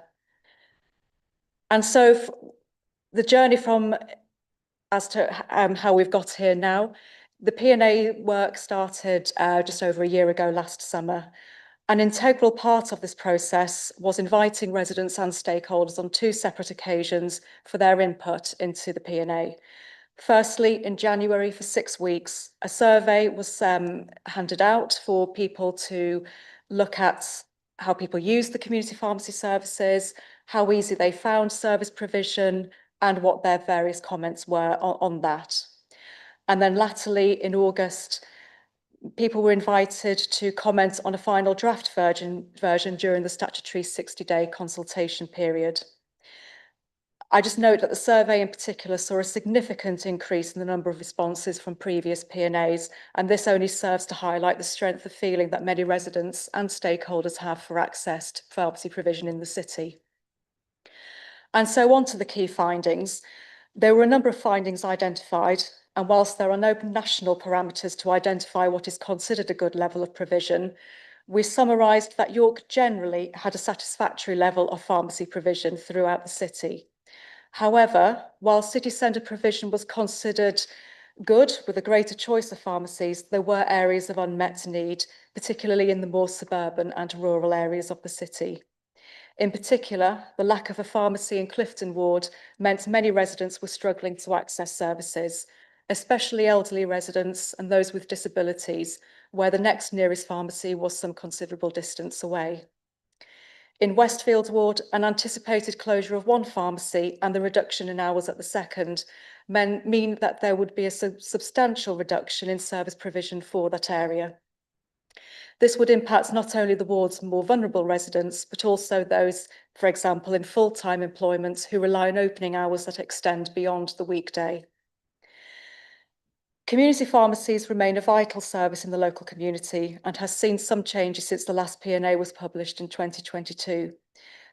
And so the journey from as to how we've got here now, the P&A work started just over a year ago last summer. An integral part of this process was inviting residents and stakeholders on 2 separate occasions for their input into the P&A. Firstly, in January for 6 weeks, a survey was handed out for people to look at how people use the community pharmacy services, how easy they found service provision, and what their various comments were on that. And then latterly, in August, people were invited to comment on a final draft version during the statutory 60-day consultation period. I just note that the survey in particular saw a significant increase in the number of responses from previous P&As, and this only serves to highlight the strength of feeling that many residents and stakeholders have for access to pharmacy provision in the city. And so on to the key findings. There were a number of findings identified, and whilst there are no national parameters to identify what is considered a good level of provision, we summarised that York generally had a satisfactory level of pharmacy provision throughout the city. However, while city centre provision was considered good with a greater choice of pharmacies, there were areas of unmet need, particularly in the more suburban and rural areas of the city. In particular, the lack of a pharmacy in Clifton Ward meant many residents were struggling to access services, especially elderly residents and those with disabilities, where the next nearest pharmacy was some considerable distance away. In Westfield Ward, an anticipated closure of one pharmacy and the reduction in hours at the second mean that there would be a substantial reduction in service provision for that area. This would impact not only the ward's more vulnerable residents, but also those, for example, in full-time employment who rely on opening hours that extend beyond the weekday. Community pharmacies remain a vital service in the local community and has seen some changes since the last P&A was published in 2022.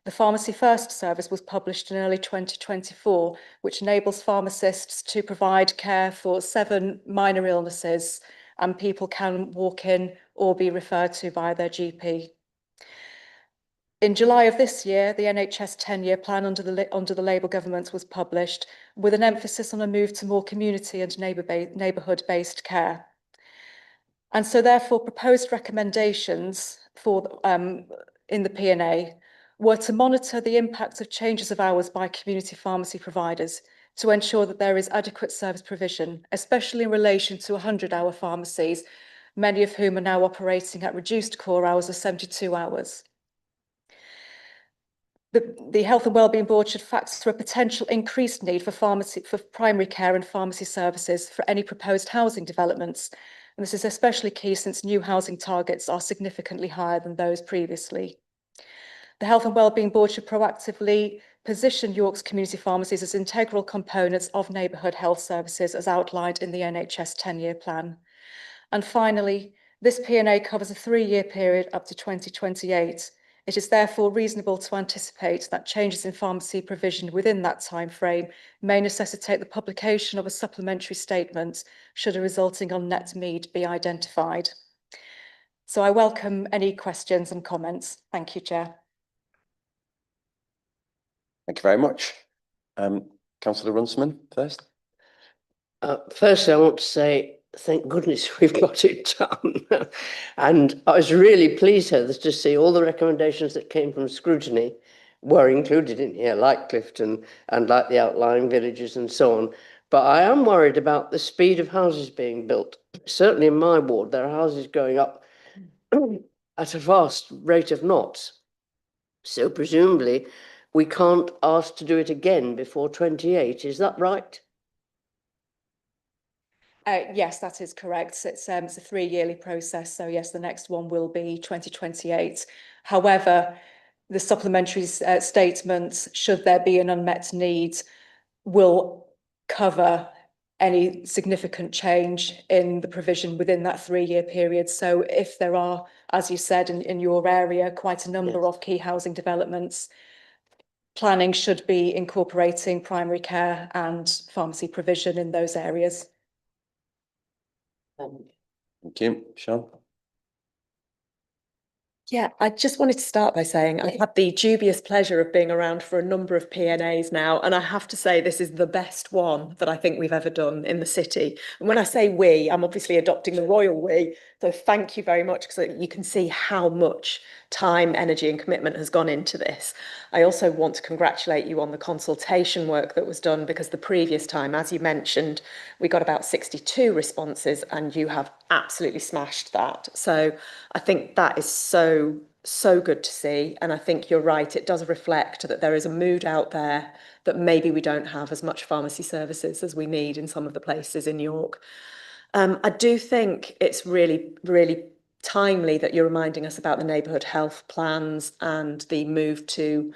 The Pharmacy First service was published in early 2024, which enables pharmacists to provide care for 7 minor illnesses, and people can walk in or be referred to by their GP. In July of this year, the NHS 10-year plan under the Labour government was published, with an emphasis on a move to more community and neighbourhood-based care. And so therefore proposed recommendations for in the P&A were to monitor the impact of changes of hours by community pharmacy providers to ensure that there is adequate service provision, especially in relation to 100-hour pharmacies, many of whom are now operating at reduced core hours of 72 hours. The Health and Wellbeing Board should factor a potential increased need for primary care and pharmacy services for any proposed housing developments. And this is especially key since new housing targets are significantly higher than those previously. The Health and Wellbeing Board should proactively position York's community pharmacies as integral components of neighbourhood health services as outlined in the NHS 10-year plan. And finally, this P&A covers a 3-year period up to 2028. It is therefore reasonable to anticipate that changes in pharmacy provision within that timeframe may necessitate the publication of a supplementary statement should a resulting unmet need be identified. So I welcome any questions and comments. Thank you, Chair. Thank you very much. Councillor Runciman first. Firstly, I want to say thank goodness we've got it done. And I was really pleased, Heather, to see all the recommendations that came from scrutiny were included in here, like Clifton and like the outlying villages and so on. But I am worried about the speed of houses being built. Certainly in my ward, there are houses going up at a fast rate of knots. So presumably we can't ask to do it again before 28. Is that right? Yes, that is correct. It's a 3-yearly process. So yes, the next one will be 2028. However, the supplementary statements, should there be an unmet need, will cover any significant change in the provision within that 3-year period. So if there are, as you said, in your area, quite a number of key housing developments, planning should be incorporating primary care and pharmacy provision in those areas. Thank you, Sean. Yeah, I just wanted to start by saying I've had the dubious pleasure of being around for a number of PNAs now, and I have to say this is the best one that I think we've ever done in the city. And when I say we, I'm obviously adopting the royal we, so thank you very much, because you can see how much time, energy and commitment has gone into this. I also want to congratulate you on the consultation work that was done, because the previous time, as you mentioned, we got about 62 responses and you have absolutely smashed that. So I think that is so good to see. And I think you're right, it does reflect that there is a mood out there that maybe we don't have as much pharmacy services as we need in some of the places in York. I do think it's really, really timely that you're reminding us about the neighbourhood health plans and the move to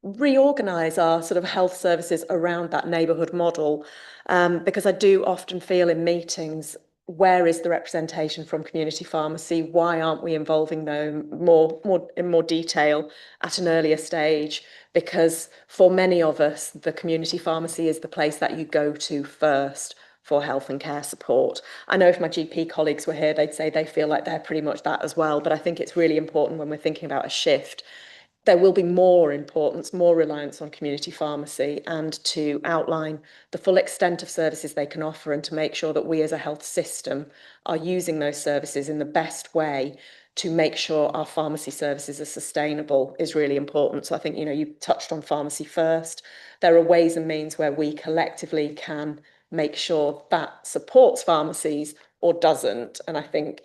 reorganise our sort of health services around that neighbourhood model, because I do often feel in meetings, where is the representation from community pharmacy? Why aren't we involving them in more detail at an earlier stage? Because for many of us, the community pharmacy is the place that you go to first for health and care support. I know if my GP colleagues were here, they'd say they feel like they're pretty much that as well. But I think it's really important when we're thinking about a shift, there will be more importance, more reliance on community pharmacy, and to outline the full extent of services they can offer, and to make sure that we as a health system are using those services in the best way to make sure our pharmacy services are sustainable is really important. So I think, you touched on pharmacy first. There are ways and means where we collectively can make sure that supports pharmacies or doesn't. And I think,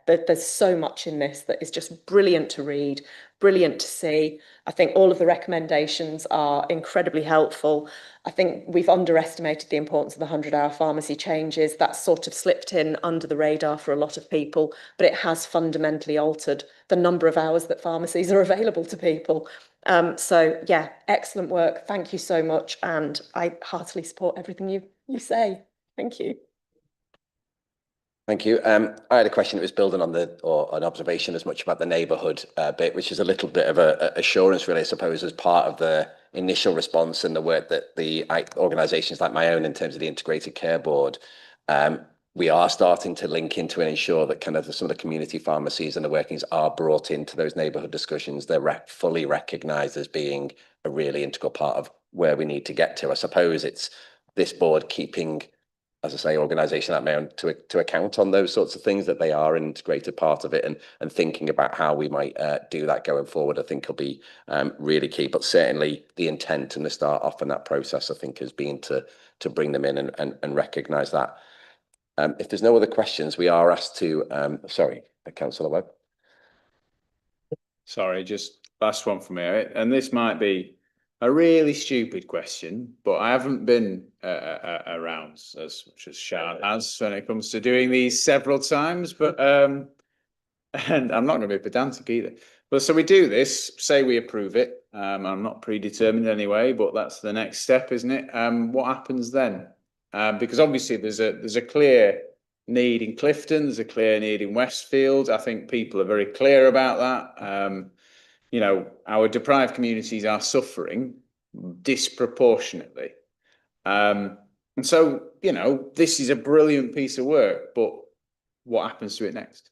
there's so much in this that is just brilliant to read, brilliant to see. I think all of the recommendations are incredibly helpful. I think we've underestimated the importance of the 100-hour pharmacy changes. That's sort of slipped in under the radar for a lot of people, but it has fundamentally altered the number of hours that pharmacies are available to people. So yeah, excellent work. Thank you so much. And I heartily support everything you say. Thank you. Thank you. I had a question that was building on or an observation as much about the neighbourhood bit, which is a little bit of a assurance, really, I suppose, as part of the initial response and the work that the organisations like my own, in terms of the Integrated Care Board, we are starting to link into and ensure that kind of some of the community pharmacies and the workings are brought into those neighbourhood discussions. They're fully recognised as being a really integral part of where we need to get to. I suppose it's this board keeping, as I say, organisation like my own to account on those sorts of things, that they are an integrated part of it, and thinking about how we might do that going forward, I think will be really key. But certainly the intent and the start off in that process, I think, has been to bring them in and recognise that. If there's no other questions, we are asked to, sorry, Councillor Webb. Sorry, just last one from me. And this might be a really stupid question, but I haven't been around as much as Sean has when it comes to doing these several times, but and I'm not going to be pedantic either. But so we do this, say we approve it. I'm not predetermined anyway, but that's the next step, isn't it? What happens then? Because obviously there's a clear need in Clifton, there's a clear need in Westfield. I think people are very clear about that. Our deprived communities are suffering disproportionately. And so, this is a brilliant piece of work, but what happens to it next?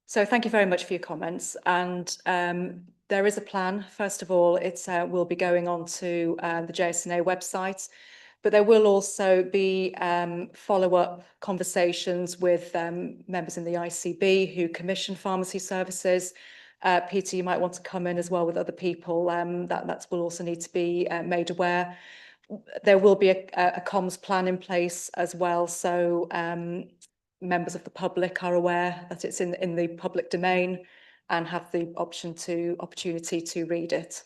So thank you very much for your comments. And there is a plan. First of all, it will be going on to the JSNA website. But there will also be follow-up conversations with members in the ICB who commission pharmacy services. Peter, you might want to come in as well with other people. That will also need to be made aware. There will be a comms plan in place as well, so members of the public are aware that it's in the public domain and have the opportunity to read it.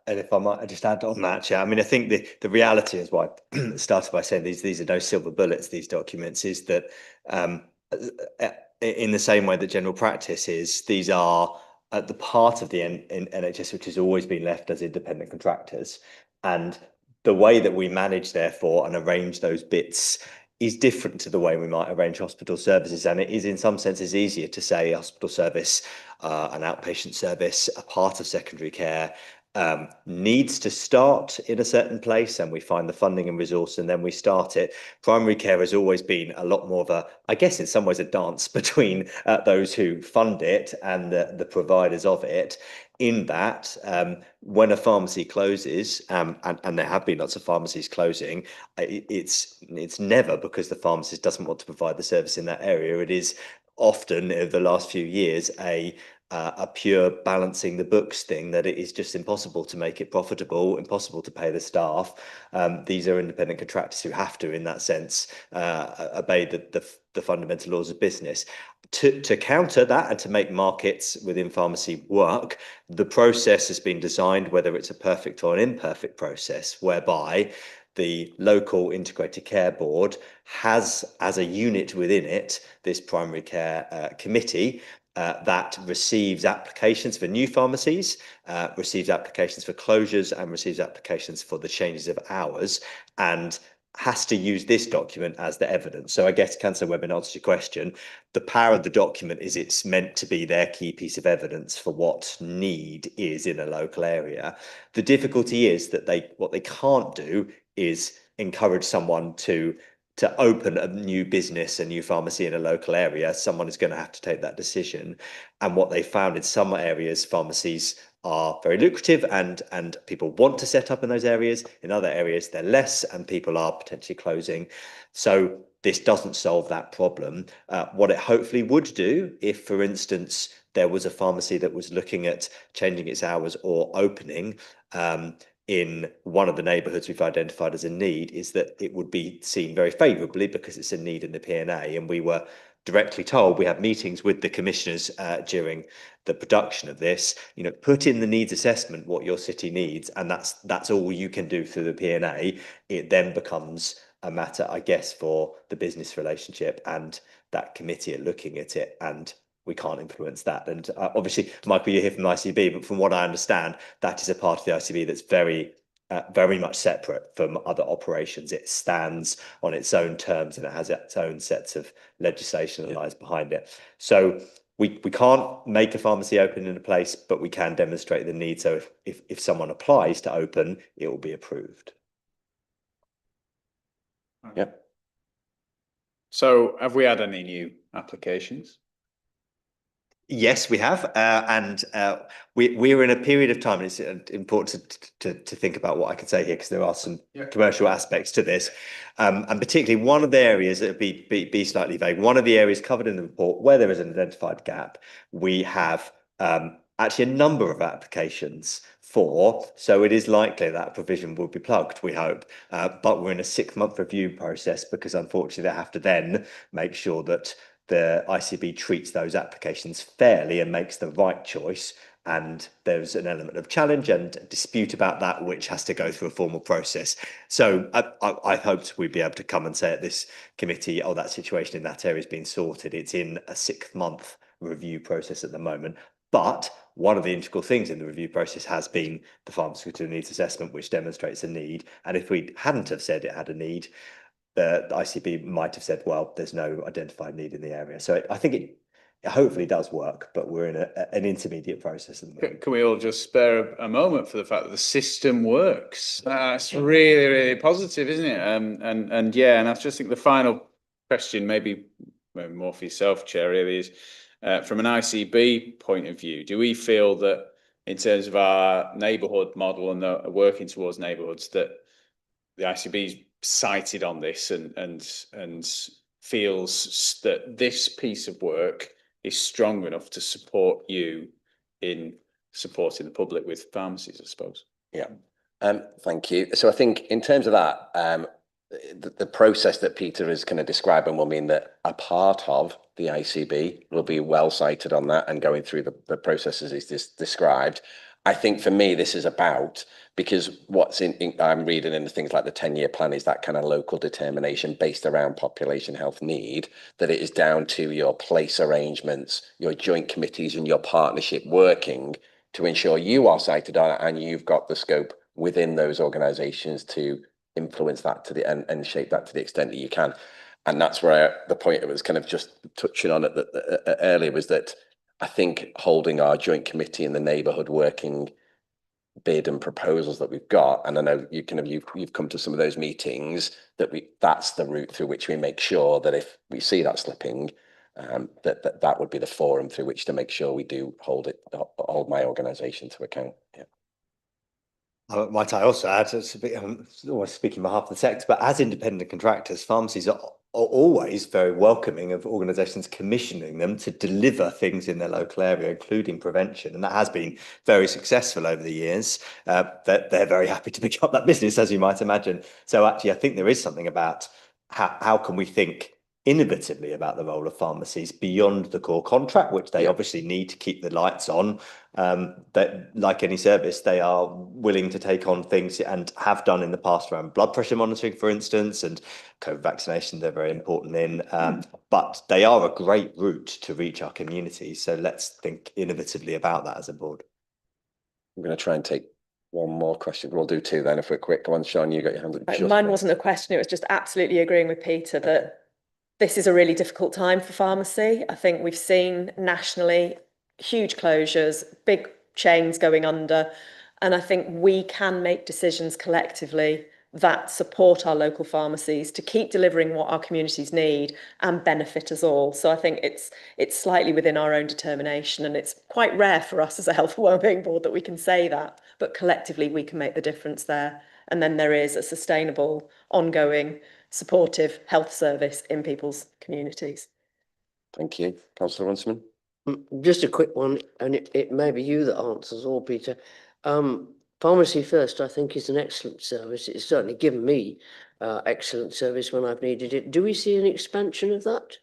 And if I might just add on that, Chair, I mean, I think the reality is why I started by saying these are no silver bullets, these documents, is that in the same way that general practice is, these are at the part of the NHS which has always been left as independent contractors. And the way that we manage, therefore, and arrange those bits is different to the way we might arrange hospital services. And it is in some senses easier to say a hospital service, an outpatient service, a part of secondary care, needs to start in a certain place, and we find the funding and resource and then we start it. Primary care has always been a lot more of a, I guess in some ways, a dance between those who fund it and the providers of it, in that when a pharmacy closes, and there have been lots of pharmacies closing, it's never because the pharmacist doesn't want to provide the service in that area. It is often, over the last few years, a pure balancing the books thing, that it is just impossible to make it profitable, impossible to pay the staff. These are independent contractors who have to, in that sense, obey the fundamental laws of business. To counter that and to make markets within pharmacy work, the process has been designed, whether it's a perfect or an imperfect process, whereby the local integrated care board has, as a unit within it, this primary care committee that receives applications for new pharmacies, receives applications for closures, and receives applications for the changes of hours, and has to use this document as the evidence. So I guess, Councillor Webb, in answer to your question, the power of the document is it's meant to be their key piece of evidence for what need is in a local area. The difficulty is that what they can't do is encourage someone to open a new business, a new pharmacy in a local area. Someone is going to have to take that decision. And what they found in some areas, pharmacies are very lucrative and people want to set up in those areas. In other areas, they're less and people are potentially closing. So this doesn't solve that problem. What it hopefully would do, if, for instance, there was a pharmacy that was looking at changing its hours or opening, in one of the neighbourhoods we've identified as a need, is that it would be seen very favourably because it's a need in the P&A. And we were directly told, we had meetings with the commissioners during the production of this, put in the needs assessment what your city needs, and that's all you can do through the P&A. It then becomes a matter, I guess, for the business relationship and that committee at looking at it, and we can't influence that. And obviously, Michael, you're here from the ICB, but from what I understand, that is a part of the ICB that's very much separate from other operations. It stands on its own terms and it has its own sets of legislation that lies behind it. So we can't make a pharmacy open in a place, but we can demonstrate the need. So if someone applies to open, it will be approved. Yep. So have we had any new applications? Yes, we have, and we're in a period of time, and it's important to think about what I can say here, because there are some commercial aspects to this, and particularly one of the areas that would be slightly vague. One of the areas covered in the report where there is an identified gap, we have actually a number of applications for, so it is likely that provision will be plugged, we hope, but we're in a 6-month review process, because unfortunately they have to then make sure that the ICB treats those applications fairly and makes the right choice. And there's an element of challenge and dispute about that, which has to go through a formal process. So I hoped we'd be able to come and say at this committee, oh, that situation in that area has been sorted. It's in a 6-month review process at the moment. But one of the integral things in the review process has been the pharmaceutical needs assessment, which demonstrates a need. And if we hadn't have said it had a need, the ICB might have said, well, there's no identified need in the area. So I think it hopefully does work, but we're in an intermediate process at the moment. Can we all just spare a moment for the fact that the system works? That's really, really positive, isn't it? And yeah, and I just think the final question, maybe more for yourself, Chair, really is, from an ICB point of view, do we feel that in terms of our neighbourhood model and working towards neighbourhoods, that the ICB's cited on this and feels that this piece of work is strong enough to support you in supporting the public with pharmacies, I suppose. Yeah. Thank you. So I think in terms of that, the process that Peter is kind of describing will mean that a part of the ICB will be well cited on that and going through the processes he's described. I think for me, this is about, because what's I'm reading in things like the 10-year plan is that kind of local determination based around population health need, that it is down to your place arrangements, your joint committees and your partnership working to ensure you are cited on it and you've got the scope within those organisations to influence that to the and shape that to the extent that you can. And that's where the point it was kind of just touching on it earlier was that I think holding our joint committee in the neighbourhood working bid and proposals that we've got, and I know you kind of you've come to some of those meetings, that's the route through which we make sure that if we see that slipping, that would be the forum through which to make sure we do hold my organisation to account. Yeah. Might I also add, almost speaking on behalf of the sector, but as independent contractors, pharmacies are always very welcoming of organisations commissioning them to deliver things in their local area, including prevention. And that has been very successful over the years. They're very happy to pick up that business, as you might imagine. So actually, I think there is something about how can we think innovatively about the role of pharmacies beyond the core contract, which they obviously need to keep the lights on. That, like any service, they are willing to take on things and have done in the past around blood pressure monitoring, for instance, and COVID vaccination they're very important in. But they are a great route to reach our communities. So let's think innovatively about that as a board. I'm going to try and take one more question. We'll do two then if we're quick. Come on, Sean, you got your hand up. Mine wasn't a question. It was just absolutely agreeing with Peter that this is a really difficult time for pharmacy. I think we've seen nationally huge closures, big chains going under, and I think we can make decisions collectively that support our local pharmacies to keep delivering what our communities need and benefit us all. So I think it's slightly within our own determination, and it's quite rare for us as a health and wellbeing board that we can say that, but collectively we can make the difference there. And then there is a sustainable, ongoing, supportive health service in people's communities. Thank you. Councillor Runciman. Just a quick one, and it may be you that answers, or Peter. Pharmacy First, I think, is an excellent service. It's certainly given me excellent service when I've needed it. Do we see an expansion of that?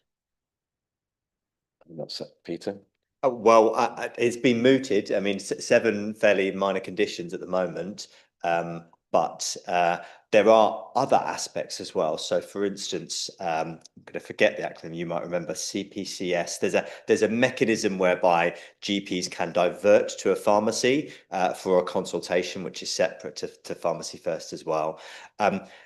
That's Peter. Well, it's been mooted. I mean, 7 fairly minor conditions at the moment, but there are other aspects as well. So, for instance, I'm going to forget the acronym. You might remember CPCS. There's a mechanism whereby GPs can divert to a pharmacy for a consultation, which is separate to Pharmacy First as well.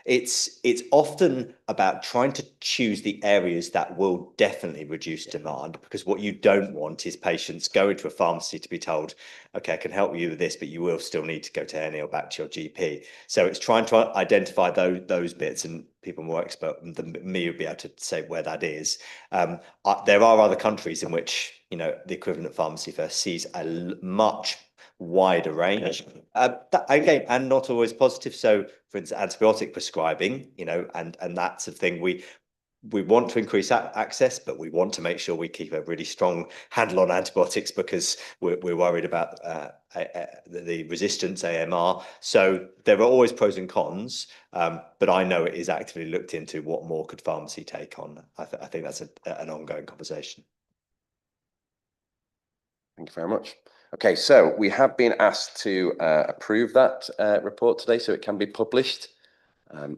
It's often about trying to choose the areas that will definitely reduce demand, because what you don't want is patients going to a pharmacy to be told, okay, I can help you with this, but you will still need to go to A&E or back to your GP. So it's trying to identify those bits, and people more expert than me would be able to say where that is. There are other countries in which, the equivalent Pharmacy First sees a much wider range, again, and not always positive. So, for instance, antibiotic prescribing, and that sort of thing, we want to increase access, but we want to make sure we keep a really strong handle on antibiotics, because we're worried about the resistance, AMR. So there are always pros and cons, but I know it is actively looked into. What more could pharmacy take on? I think that's an ongoing conversation. Thank you very much. Okay, so we have been asked to approve that report today, so it can be published. I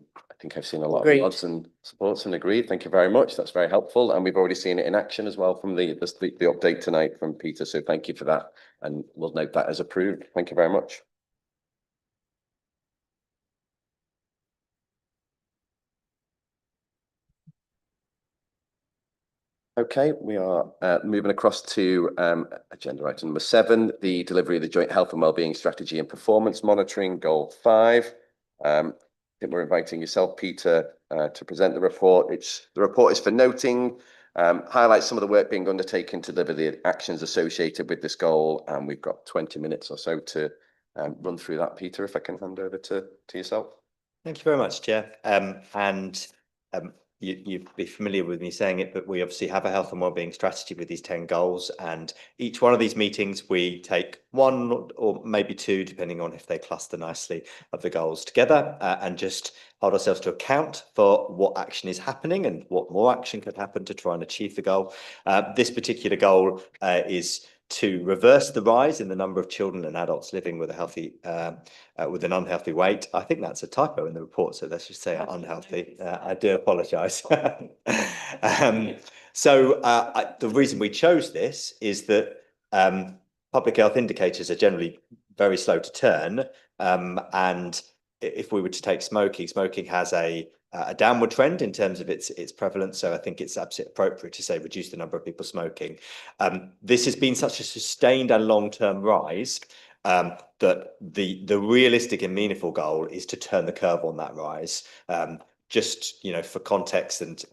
think I've seen a lot of nods and supports and agreed. Thank you very much. That's very helpful. And we've already seen it in action as well from the update tonight from Peter. So thank you for that. And we'll note that as approved. Thank you very much. Okay, we are moving across to agenda item number 7, the delivery of the Joint Health and Wellbeing Strategy and Performance Monitoring, Goal 5. I think we're inviting yourself, Peter, to present the report. The report is for noting, highlights some of the work being undertaken to deliver the actions associated with this goal, and we've got 20 minutes or so to run through that. Peter, if I can hand over to yourself. Thank you very much, Chair. You'd be familiar with me saying it, but we obviously have a health and wellbeing strategy with these 10 goals, and each one of these meetings we take one or maybe two, depending on if they cluster nicely, of the goals together, and just hold ourselves to account for what action is happening and what more action could happen to try and achieve the goal. This particular goal is to reverse the rise in the number of children and adults living with a healthy, with an unhealthy weight. I think that's a typo in the report, so let's just say unhealthy. I do apologise. The reason we chose this is that public health indicators are generally very slow to turn, and if we were to take smoking has a downward trend in terms of its prevalence. So I think it's absolutely appropriate to say reduce the number of people smoking. This has been such a sustained and long-term rise that the realistic and meaningful goal is to turn the curve on that rise. Just for context, and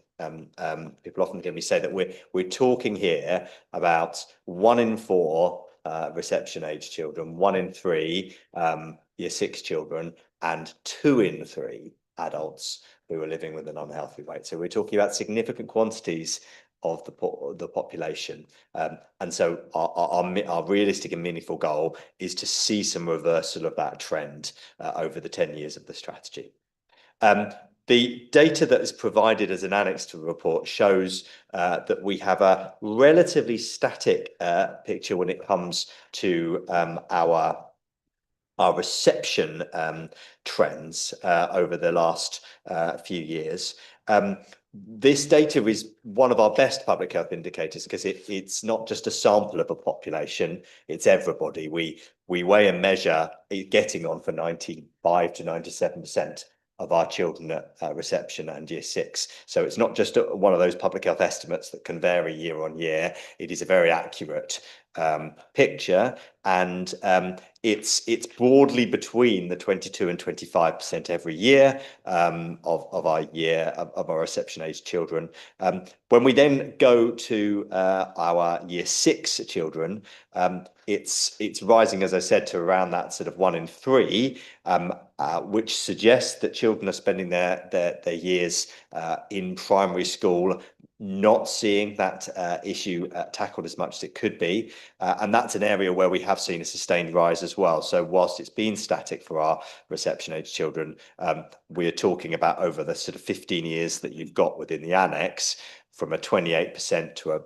people often hear me say that we're talking here about 1 in 4 reception age children, 1 in 3 year 6 children, and 2 in 3 adults who are living with an unhealthy weight. So we're talking about significant quantities of the population, and so our realistic and meaningful goal is to see some reversal of that trend over the 10 years of the strategy. The data that is provided as an annex to the report shows that we have a relatively static picture when it comes to our reception trends over the last few years. This data is one of our best public health indicators because it's not just a sample of a population, it's everybody. We weigh and measure it getting on for 95 to 97% of our children at reception and year 6. So it's not just one of those public health estimates that can vary year on year. It is a very accurate picture, and it's broadly between the 22 and 25% every year of our reception age children. When we then go to our year 6 children, it's rising, as I said, to around that sort of 1 in 3, which suggests that children are spending their years in primary school not seeing that issue tackled as much as it could be. And that's an area where we have seen a sustained rise as well. So whilst it's been static for our reception age children, we are talking about over the sort of 15 years that you've got within the annex, from a 28% to a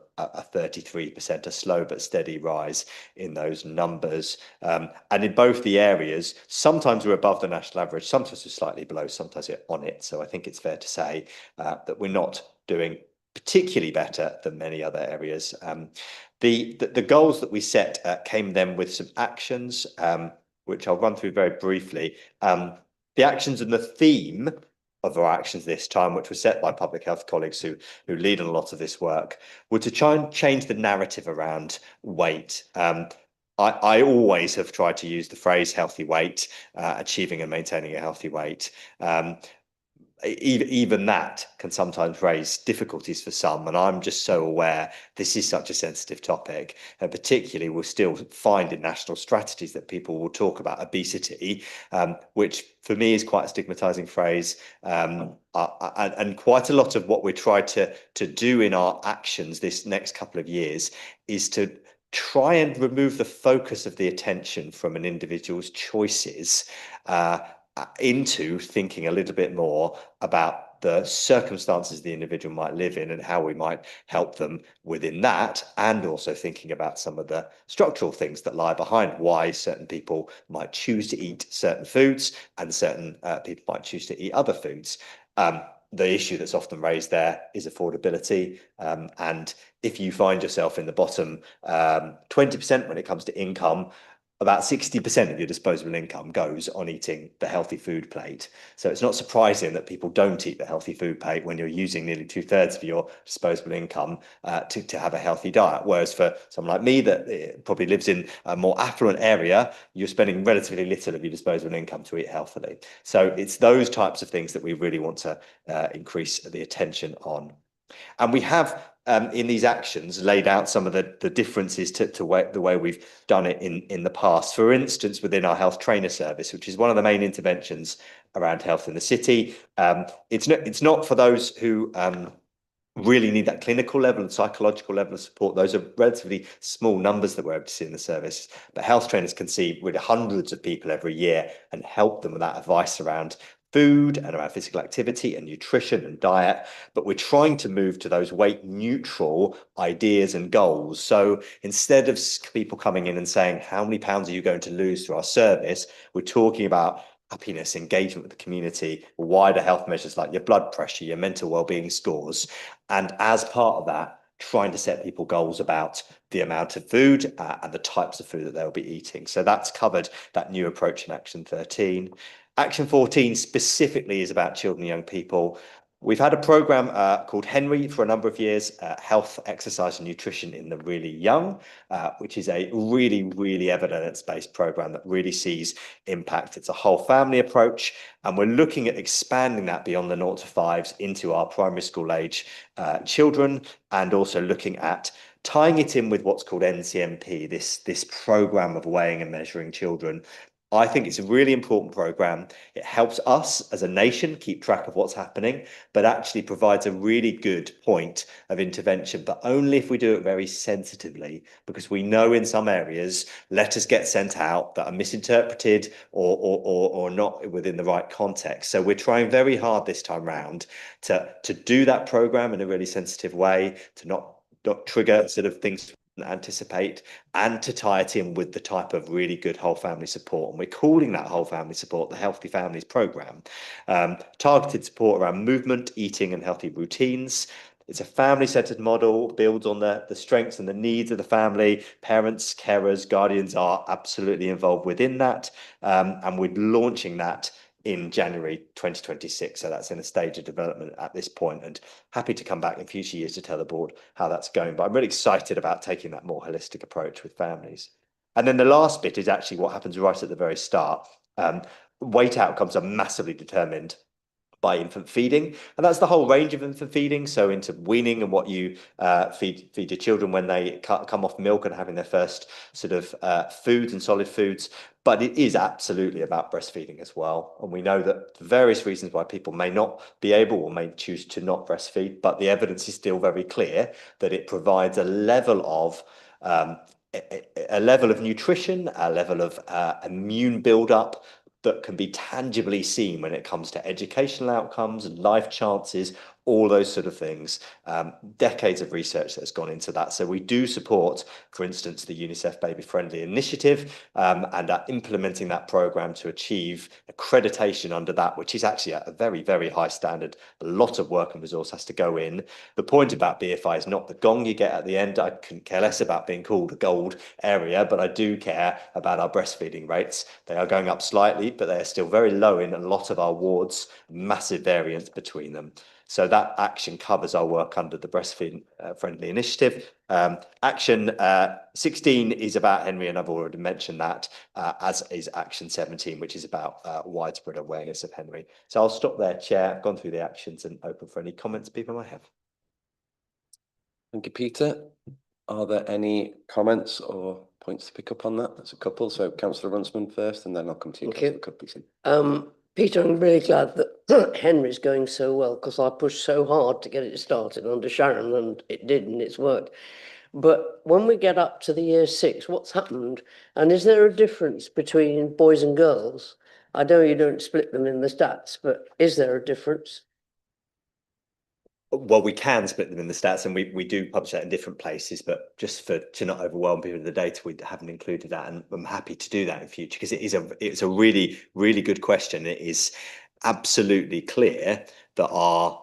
33%, a slow but steady rise in those numbers. And in both the areas, sometimes we're above the national average, sometimes we're slightly below, sometimes we're on it. So I think it's fair to say that we're not doing particularly better than many other areas. The goals that we set came then with some actions, which I'll run through very briefly. The actions and the theme of our actions this time, which were set by public health colleagues who lead on a lot of this work, were to try and change the narrative around weight. I always have tried to use the phrase healthy weight, achieving and maintaining a healthy weight. Even that can sometimes raise difficulties for some, and I'm just so aware this is such a sensitive topic, and particularly we'll still find in national strategies that people will talk about obesity, which for me is quite a stigmatizing phrase, and quite a lot of what we try to do in our actions this next couple of years is to try and remove the focus of the attention from an individual's choices into thinking a little bit more about the circumstances the individual might live in and how we might help them within that, and also thinking about some of the structural things that lie behind why certain people might choose to eat certain foods and certain people might choose to eat other foods. The issue that's often raised there is affordability, and if you find yourself in the bottom 20% when it comes to income, about 60% of your disposable income goes on eating the healthy food plate. So it's not surprising that people don't eat the healthy food plate when you're using nearly 2/3 of your disposable income to have a healthy diet. Whereas for someone like me that probably lives in a more affluent area, you're spending relatively little of your disposable income to eat healthily. So it's those types of things that we really want to increase the attention on. And we have in these actions laid out some of the differences to the way we've done it in the past. For instance, within our health trainer service, which is one of the main interventions around health in the city, it's not for those who really need that clinical level and psychological level of support. Those are relatively small numbers that we're able to see in the service, but health trainers can see with hundreds of people every year and help them with that advice around food and around physical activity and nutrition and diet. But we're trying to move to those weight neutral ideas and goals. So instead of people coming in and saying, how many pounds are you going to lose through our service, we're talking about happiness, engagement with the community, wider health measures like your blood pressure, your mental well-being scores. And as part of that, trying to set people goals about the amount of food and the types of food that they'll be eating. So that's covered that new approach in Action 13. Action 14 specifically is about children and young people. We've had a programme called Henry for a number of years, Health, Exercise and Nutrition in the Really Young, which is a really evidence-based programme that really sees impact. It's a whole family approach, and we're looking at expanding that beyond the 0 to 5s into our primary school age children, and also looking at tying it in with what's called NCMP, this programme of weighing and measuring children. I think it's a really important programme. It helps us as a nation keep track of what's happening, but actually provides a really good point of intervention, but only if we do it very sensitively, because we know in some areas letters get sent out that are misinterpreted or not within the right context. So we're trying very hard this time round to do that programme in a really sensitive way, to not trigger sort of things anticipate, and to tie it in with the type of really good whole family support. And we're calling that whole family support the Healthy Families Programme. Targeted support around movement, eating and healthy routines. It's a family-centred model, builds on the strengths and the needs of the family. Parents, carers, guardians are absolutely involved within that. And we're launching that in January 2026. So that's in a stage of development at this point, and happy to come back in future years to tell the board how that's going. But I'm really excited about taking that more holistic approach with families. And then the last bit is actually what happens right at the very start. Weight outcomes are massively determined by infant feeding, and that's the whole range of infant feeding, so into weaning and what you feed your children when they come off milk and having their first sort of foods and solid foods. But it is absolutely about breastfeeding as well, and we know that for various reasons why people may not be able or may choose to not breastfeed, but the evidence is still very clear that it provides a level of nutrition, a level of immune build-up that can be tangibly seen when it comes to educational outcomes and life chances, all those sort of things. Decades of research that has gone into that. So we do support, for instance, the UNICEF Baby Friendly Initiative, and are implementing that programme to achieve accreditation under that, which is actually at a very high standard. A lot of work and resource has to go in. The point about BFI is not the gong you get at the end. I couldn't care less about being called a gold area, but I do care about our breastfeeding rates. They are going up slightly, but they are still very low in a lot of our wards, massive variance between them. So that action covers our work under the Breastfeeding Friendly Initiative. Action 16 is about Henry, and I've already mentioned that, as is Action 17, which is about widespread awareness of Henry. So I'll stop there, Chair. I've gone through the actions and open for any comments people might have. Thank you, Peter. Are there any comments or points to pick up on that? There's a couple. So Councillor Runciman first, and then I'll come to you, Councillor Cuthbertson. Peter, I'm really glad that Henry's going so well, because I pushed so hard to get it started under Sharon, and it did, and it's worked. But when we get up to the year 6, what's happened? And is there a difference between boys and girls? I know you don't split them in the stats, but is there a difference? Well, we can split them in the stats, and we do publish that in different places, but just to not overwhelm people with the data, we haven't included that, and I'm happy to do that in future, because it's a really good question. It is absolutely clear that our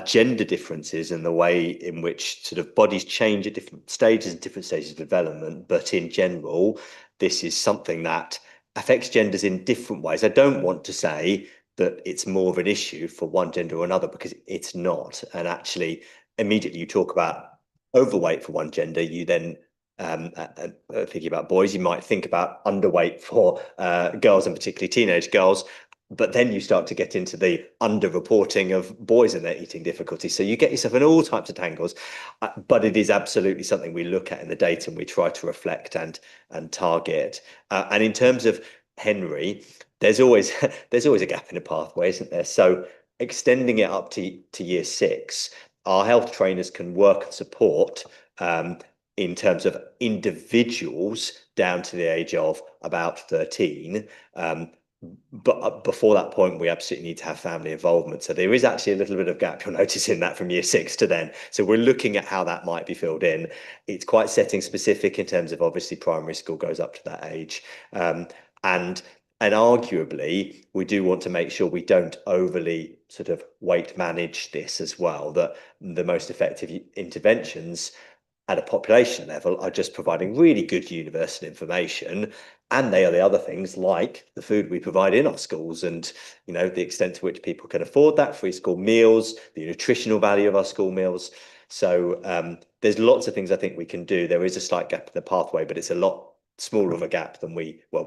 gender differences and the way in which sort of bodies change at different stages of development, but in general, this is something that affects genders in different ways. I don't want to say that it's more of an issue for one gender or another, because it's not. And actually, immediately you talk about overweight for one gender, you then, thinking about boys, you might think about underweight for girls, and particularly teenage girls. But then you start to get into the underreporting of boys and their eating difficulties. So you get yourself in all types of tangles. But it is absolutely something we look at in the data and we try to reflect and target. And in terms of Henry, there's always a gap in the pathway, isn't there? So extending it up to year 6, our health trainers can work and support in terms of individuals down to the age of about 13. But before that point, we absolutely need to have family involvement. So there is actually a little bit of gap, you'll notice, in that from year 6 to then. So we're looking at how that might be filled in. It's quite setting specific in terms of obviously primary school goes up to that age. And arguably, we do want to make sure we don't overly sort of weight manage this as well, that the most effective interventions at a population level are just providing really good universal information. And they are the other things like the food we provide in our schools and, you know, the extent to which people can afford that, free school meals, the nutritional value of our school meals. So there's lots of things I think we can do. There is a slight gap in the pathway, but it's a lot smaller of a gap than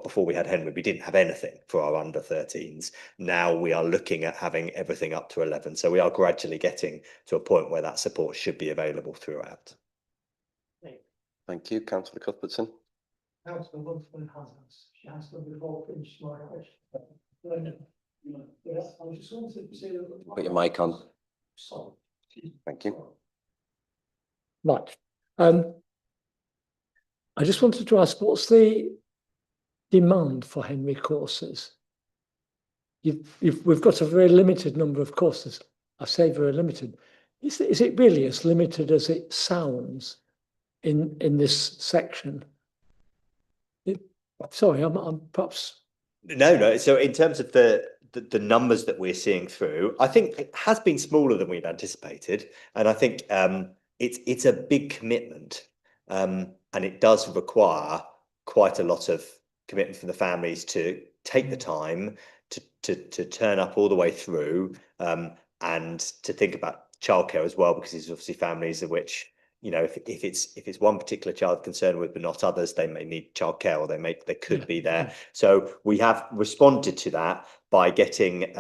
before we had Henry, we didn't have anything for our under 13s. Now we are looking at having everything up to 11. So we are gradually getting to a point where that support should be available throughout. Thank you, Councillor Cuthbertson. Councillor Lunsford has. She has done before finished my question. Yes, I just wanted to say that. Put your mic on. Sorry. Thank you. Right. I just wanted to ask, what's the demand for Henry courses? We've got a very limited number of courses. I say very limited. Is it really as limited as it sounds in this section? Sorry, I'm perhaps. No. So in terms of the numbers that we're seeing through, I think it has been smaller than we'd anticipated, and I think it's a big commitment, and it does require quite a lot of commitment from the families to take the time to turn up all the way through, and to think about childcare as well, because there's obviously families of which, you know, if it's one particular child concerned with but not others, they may need childcare, or they could be there. So we have responded to that by getting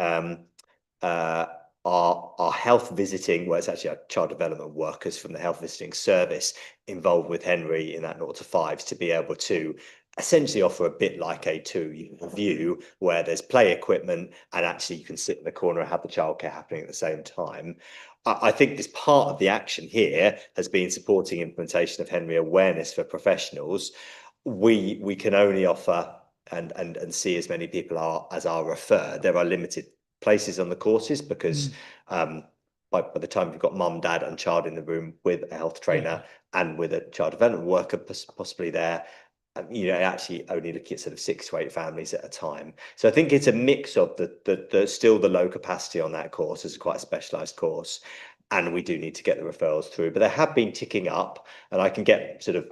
our health visiting, well, it's actually our child development workers from the health visiting service involved with Henry in that 0 to 5s to be able to essentially offer a bit like a 2 view, where there's play equipment and actually you can sit in the corner and have the childcare happening at the same time. I think this part of the action here has been supporting implementation of Henry awareness for professionals. We can only offer and see as many people as are referred. There are limited places on the courses because by the time you've got mum, dad and child in the room with a health trainer and with a child development worker possibly there, you know, actually only looking at sort of 6 to 8 families at a time. So I think it's a mix of the still the low capacity on that course as quite a specialised course, and we do need to get the referrals through. But they have been ticking up, and I can get sort of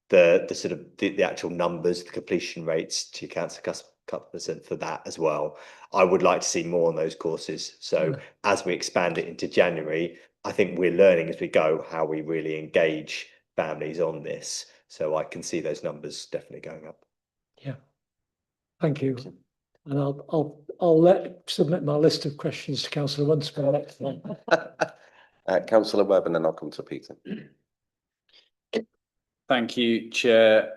the actual numbers, the completion rates to Councillor Cuthbertson for that as well. I would like to see more on those courses. So as we expand it into January, I think we're learning as we go how we really engage families on this. So I can see those numbers definitely going up. Yeah, thank you. And I'll submit my list of questions to Councillor Lunsford next time. Councillor Webb, and then I'll come to Peter. Thank you, Chair.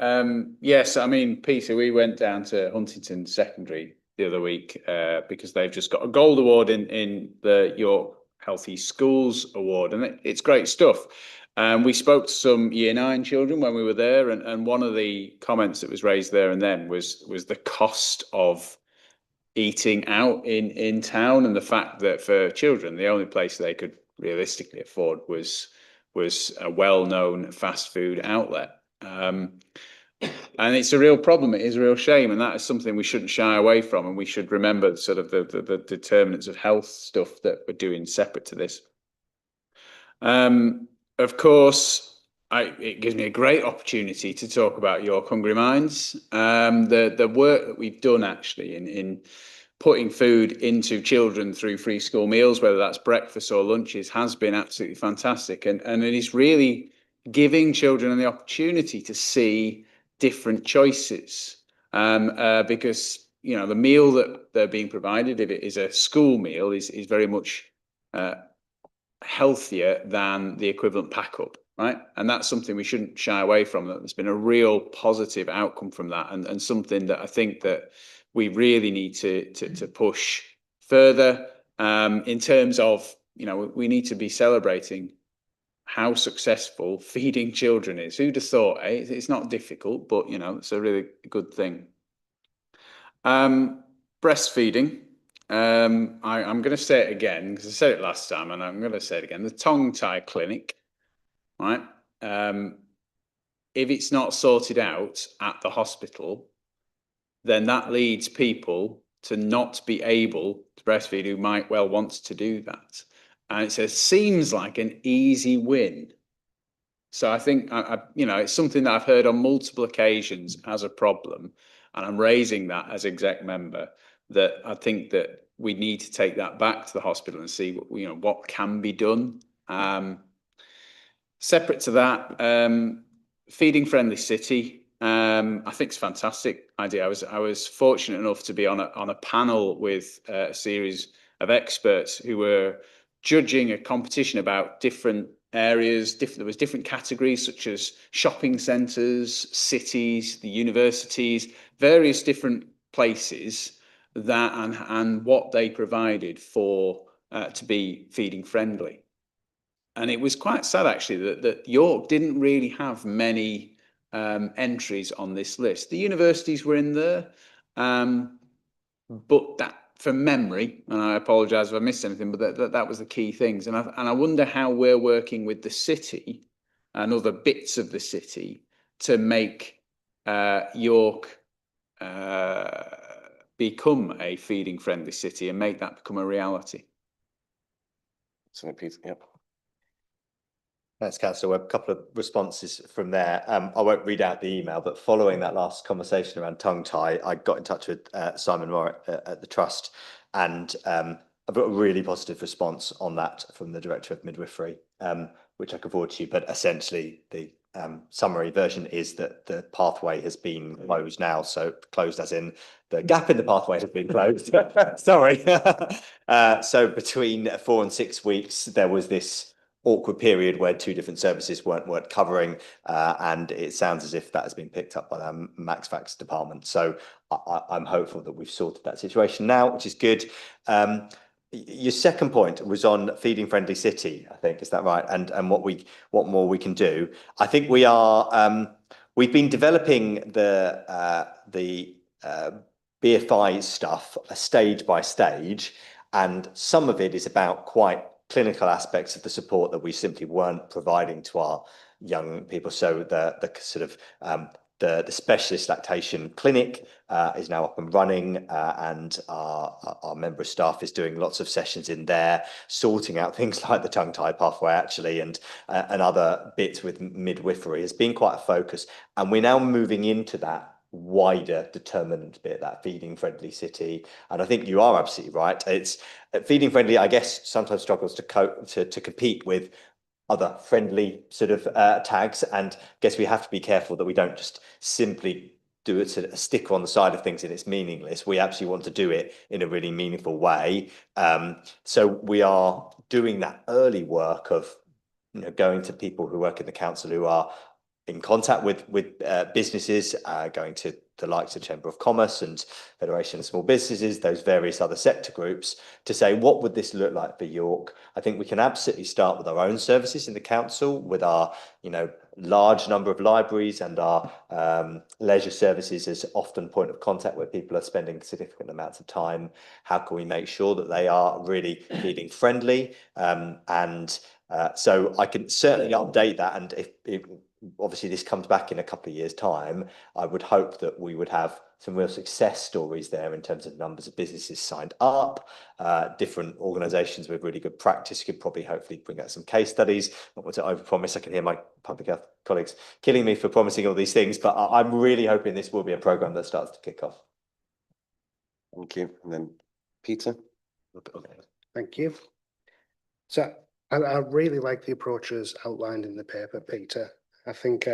Yes, I mean, Peter, we went down to Huntington Secondary the other week because they've just got a gold award in the York Healthy Schools Award, and it's great stuff. We spoke to some year 9 children when we were there, and one of the comments that was raised there and then was the cost of eating out in town, and the fact that for children the only place they could realistically afford was a well-known fast food outlet. And it's a real problem. It is a real shame, and that is something we shouldn't shy away from, and we should remember sort of the determinants of health stuff that we're doing separate to this. Of course, it gives me a great opportunity to talk about York Hungry Minds. The work that we've done actually in putting food into children through free school meals, whether that's breakfast or lunches, has been absolutely fantastic. And it is really giving children the opportunity to see different choices. Because you know, the meal that they're being provided, if it is a school meal, is very much healthier than the equivalent pack up, right? And that's something we shouldn't shy away from. That there's been a real positive outcome from that, and something that I think that we really need to push further in terms of, you know, we need to be celebrating how successful feeding children is. Who'd have thought, eh? It's not difficult, but, you know, it's a really good thing. Breastfeeding. I'm going to say it again because I said it last time, and I'm going to say it again. The tongue tie clinic, right? If it's not sorted out at the hospital, then that leads people to not be able to breastfeed who might well want to do that. And it seems like an easy win. So I think, you know, it's something that I've heard on multiple occasions as a problem, and I'm raising that as exec member, that I think that we need to take that back to the hospital and see what, you know, what can be done. Separate to that, feeding friendly city. I think it's a fantastic idea. I was fortunate enough to be on a panel with a series of experts who were judging a competition about different areas. There was different categories such as shopping centres, cities, the universities, various different places that and what they provided for to be feeding friendly. And it was quite sad actually that York didn't really have many entries on this list. The universities were in there, but that, from memory, and I apologise if I missed anything, but that was the key things. And I wonder how we're working with the city and other bits of the city to make York become a feeding friendly city and make that become a reality. Something, Peter. Yep. Thanks, Councillor Webb. A couple of responses from there. I won't read out the email, but following that last conversation around tongue tie, I got in touch with Simon Moore at the Trust, and I've got a really positive response on that from the Director of Midwifery, which I can forward to you. But essentially, the summary version is that the pathway has been closed now. So closed as in the gap in the pathway has been closed. Sorry. So between 4 and 6 weeks, there was this awkward period where 2 different services weren't covering, and it sounds as if that has been picked up by the MaxFax department. So I'm hopeful that we've sorted that situation now, which is good. Your second point was on feeding friendly city, I think, is that right? And what more we can do. I think we are we've been developing the BFI stuff stage by stage, and some of it is about quite clinical aspects of the support that we simply weren't providing to our young people. So the sort of the specialist lactation clinic is now up and running, and our member of staff is doing lots of sessions in there, sorting out things like the tongue tie pathway actually, and other bits with midwifery has been quite a focus. And we're now moving into that wider determined bit, that feeding friendly city. And I think you are absolutely right. It's feeding friendly, I guess, sometimes struggles to compete with other friendly sort of tags, and I guess we have to be careful that we don't just simply do it a sticker on the side of things and it's meaningless. We actually want to do it in a really meaningful way. So we are doing that early work of, you know, going to people who work in the council who are in contact with businesses, going to the likes of Chamber of Commerce and Federation of Small Businesses, those various other sector groups, to say, what would this look like for York? I think we can absolutely start with our own services in the council, with our, you know, large number of libraries and our leisure services as often point of contact where people are spending significant amounts of time. How can we make sure that they are really feeding friendly? So I can certainly update that, and if obviously this comes back in a couple of years' time, I would hope that we would have some real success stories there in terms of numbers of businesses signed up, different organisations with really good practice could probably hopefully bring out some case studies. Not want to overpromise. I can hear my public health colleagues killing me for promising all these things, but I'm really hoping this will be a programme that starts to kick off. Thank you. And then Peter. Thank you. So I really like the approaches outlined in the paper, Peter. I think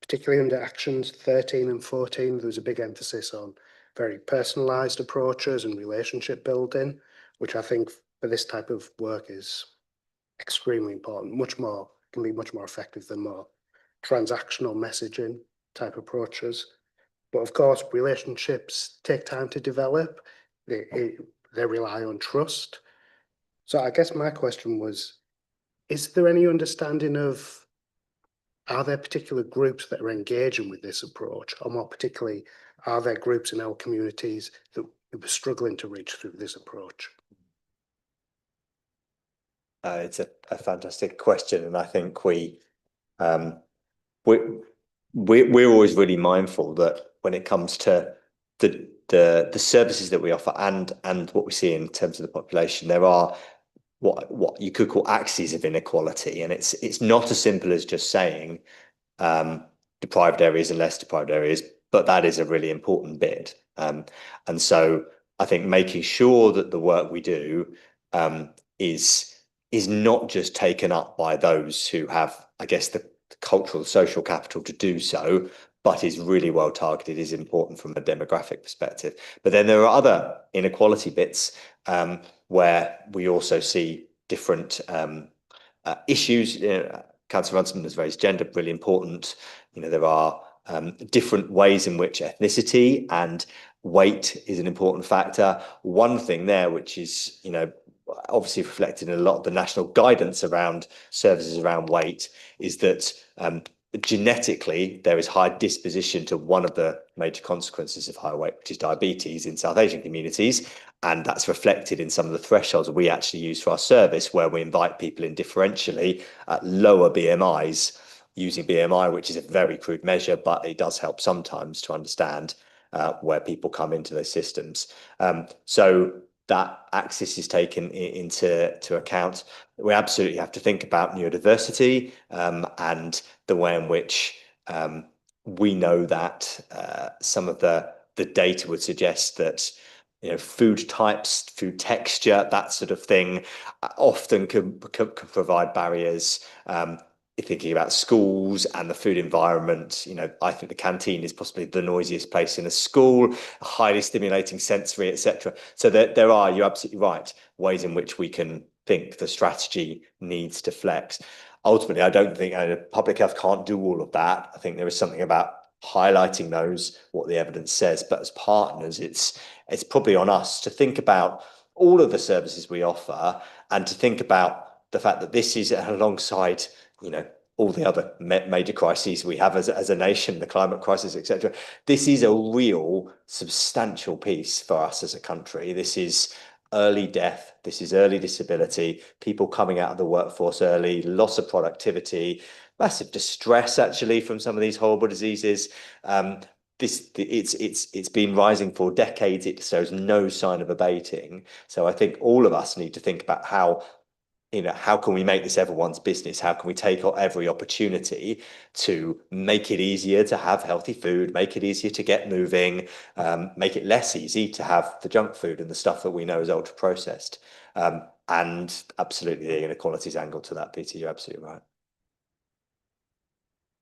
particularly under actions 13 and 14, there was a big emphasis on very personalised approaches and relationship building, which I think for this type of work is extremely important, can be much more effective than more transactional messaging type approaches. But of course, relationships take time to develop. They rely on trust. So I guess my question was, is there any understanding of, are there particular groups that are engaging with this approach, or more particularly, are there groups in our communities that we're struggling to reach through this approach? It's a fantastic question, and I think we're always really mindful that when it comes to the services that we offer and what we see in terms of the population, there are what you could call axes of inequality, and it's not as simple as just saying deprived areas and less deprived areas, but that is a really important bit. And so I think making sure that the work we do is not just taken up by those who have, I guess, the cultural, social capital to do so, but is really well targeted, is important from a demographic perspective. But then there are other inequality bits where we also see different issues. Councillor Runciman has raised gender, really important. There are different ways in which ethnicity and weight is an important factor. One thing there, which is, obviously reflected in a lot of the national guidance around services around weight, is that genetically there is high disposition to one of the major consequences of high weight, which is diabetes in South Asian communities. And that's reflected in some of the thresholds we actually use for our service, where we invite people in differentially at lower BMIs, using BMI, which is a very crude measure, but it does help sometimes to understand where people come into those systems. So that axis is taken into account. We absolutely have to think about neurodiversity and the way in which we know that some of the data would suggest that food types, food texture, that sort of thing, often can provide barriers. Thinking about schools and the food environment, I think the canteen is possibly the noisiest place in a school, highly stimulating sensory, etc. So there are, you're absolutely right, ways in which we can think the strategy needs to flex. Ultimately, I don't think public health can't do all of that. I think there is something about highlighting those, what the evidence says, but as partners, it's probably on us to think about all of the services we offer and to think about the fact that this is alongside all the other major crises we have as a nation, the climate crisis, etc. This is a real substantial piece for us as a country. This is early death, this is early disability, people coming out of the workforce early, loss of productivity, massive distress actually from some of these horrible diseases. It's been rising for decades. It shows no sign of abating. So I think all of us need to think about how can we make this everyone's business? How can we take every opportunity to make it easier to have healthy food, make it easier to get moving, make it less easy to have the junk food and the stuff that we know is ultra processed. And absolutely the inequalities angle to that, Peter, you're absolutely right.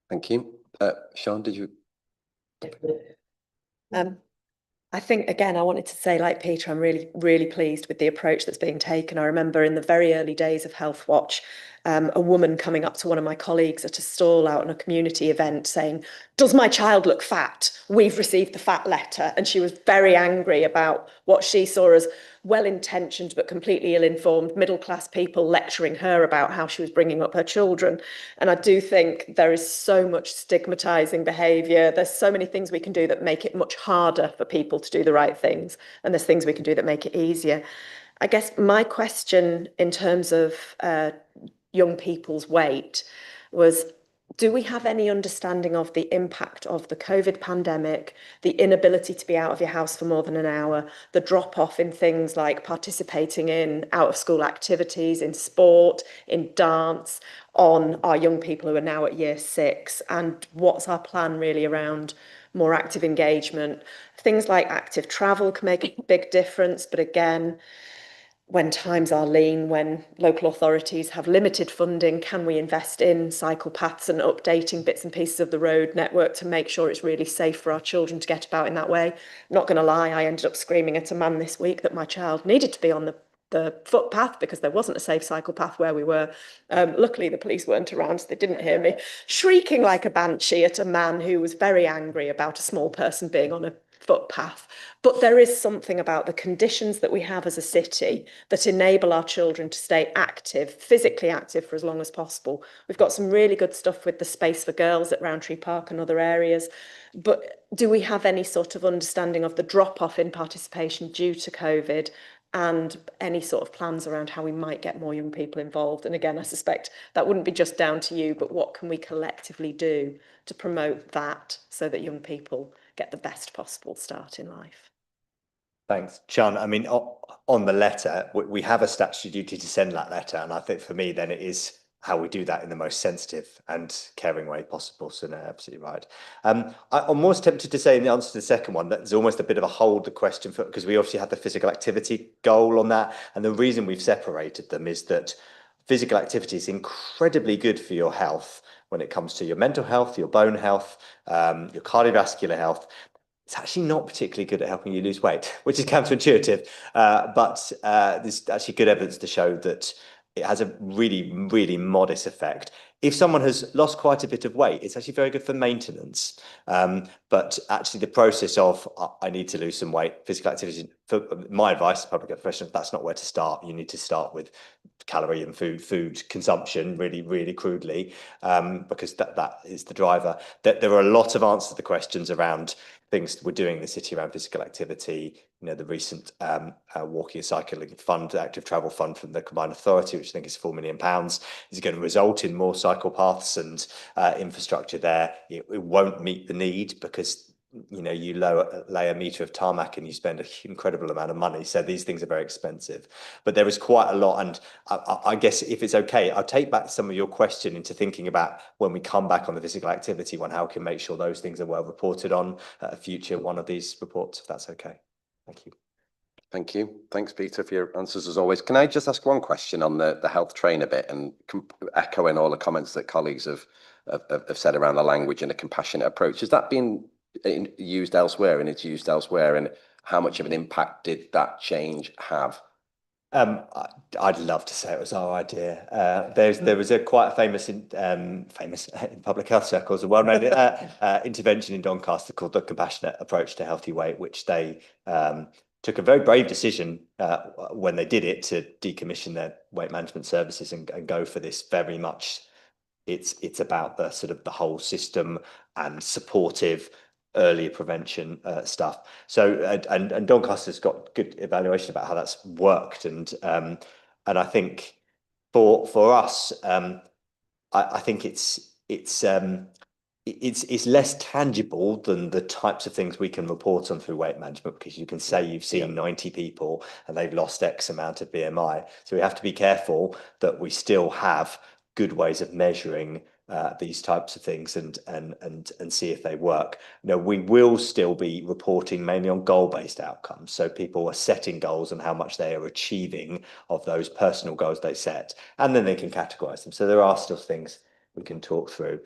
Thank you. Sean, did you? I think, again, I wanted to say, like Peter, I'm really, really pleased with the approach that's being taken. I remember in the very early days of Health Watch, a woman coming up to one of my colleagues at a stall out on a community event saying, "Does my child look fat? We've received the fat letter." And she was very angry about what she saw as well-intentioned but completely ill-informed middle-class people lecturing her about how she was bringing up her children. And I do think there is so much stigmatizing behaviour. There's so many things we can do that make it much harder for people to do the right things. And there's things we can do that make it easier. I guess my question in terms of young people's weight was, do we have any understanding of the impact of the COVID pandemic, the inability to be out of your house for more than an hour, the drop-off in things like participating in out-of-school activities, in sport, in dance, on our young people who are now at year 6? And what's our plan really around more active engagement? Things like active travel can make a big difference, but again, when times are lean, when local authorities have limited funding, can we invest in cycle paths and updating bits and pieces of the road network to make sure it's really safe for our children to get about in that way? Not going to lie, I ended up screaming at a man this week that my child needed to be on the footpath because there wasn't a safe cycle path where we were. Luckily, the police weren't around, so they didn't hear me shrieking like a banshee at a man who was very angry about a small person being on a footpath. But there is something about the conditions that we have as a city that enable our children to stay active, physically active for as long as possible. We've got some really good stuff with the Space for Girls at Roundtree Park and other areas. But do we have any sort of understanding of the drop-off in participation due to COVID, and any sort of plans around how we might get more young people involved? And again, I suspect that wouldn't be just down to you, but what can we collectively do to promote that so that young people get the best possible start in life? Thanks, Sean. I mean, on the letter, we have a statutory duty to send that letter, and I think for me, then it is how we do that in the most sensitive and caring way possible. So no, absolutely right. I'm almost tempted to say in the answer to the second one that there's almost a bit of a hold the question for, because we obviously had the physical activity goal on that, and the reason we've separated them is that physical activity is incredibly good for your health when it comes to your mental health, your bone health, your cardiovascular health. It's actually not particularly good at helping you lose weight, which is counterintuitive, but there's actually good evidence to show that it has a really, really modest effect. If someone has lost quite a bit of weight, it's actually very good for maintenance. But actually the process of, I need to lose some weight, physical activity, for my advice to public health professionals, that's not where to start. You need to start with calorie and food consumption, really, really crudely, because that is the driver. There are a lot of answers to the questions around things we're doing in the city around physical activity. You know, the recent walking and cycling fund, active travel fund from the Combined Authority, which I think is £4 million, is going to result in more cycle paths and infrastructure there. It won't meet the need because, you know, you lay a metre of tarmac and you spend an incredible amount of money. So these things are very expensive. But there is quite a lot. And I guess if it's okay, I'll take back some of your question into thinking about when we come back on the physical activity one, how we can make sure those things are well reported on a future one of these reports, if that's okay. Thank you. Thank you. Thanks, Peter, for your answers as always. Can I just ask one question on the health trainer bit, and echoing all the comments that colleagues have said around the language and a compassionate approach? Has that been used elsewhere, and it's used elsewhere, and how much of an impact did that change have? I'd love to say it was our idea. There was quite a famous in public health circles, a well-known intervention in Doncaster called the compassionate approach to healthy weight, which they took a very brave decision when they did it to decommission their weight management services and go for this very much. It's about the sort of the whole system and supportive earlier prevention stuff. So and Doncaster's got good evaluation about how that's worked, and I think for us, I think it's less tangible than the types of things we can report on through weight management, because you can say you've seen 90 people and they've lost X amount of BMI. So we have to be careful that we still have good ways of measuring these types of things and see if they work. No, we will still be reporting mainly on goal-based outcomes. So people are setting goals and how much they are achieving of those personal goals they set, and then they can categorize them. So there are still things we can talk through.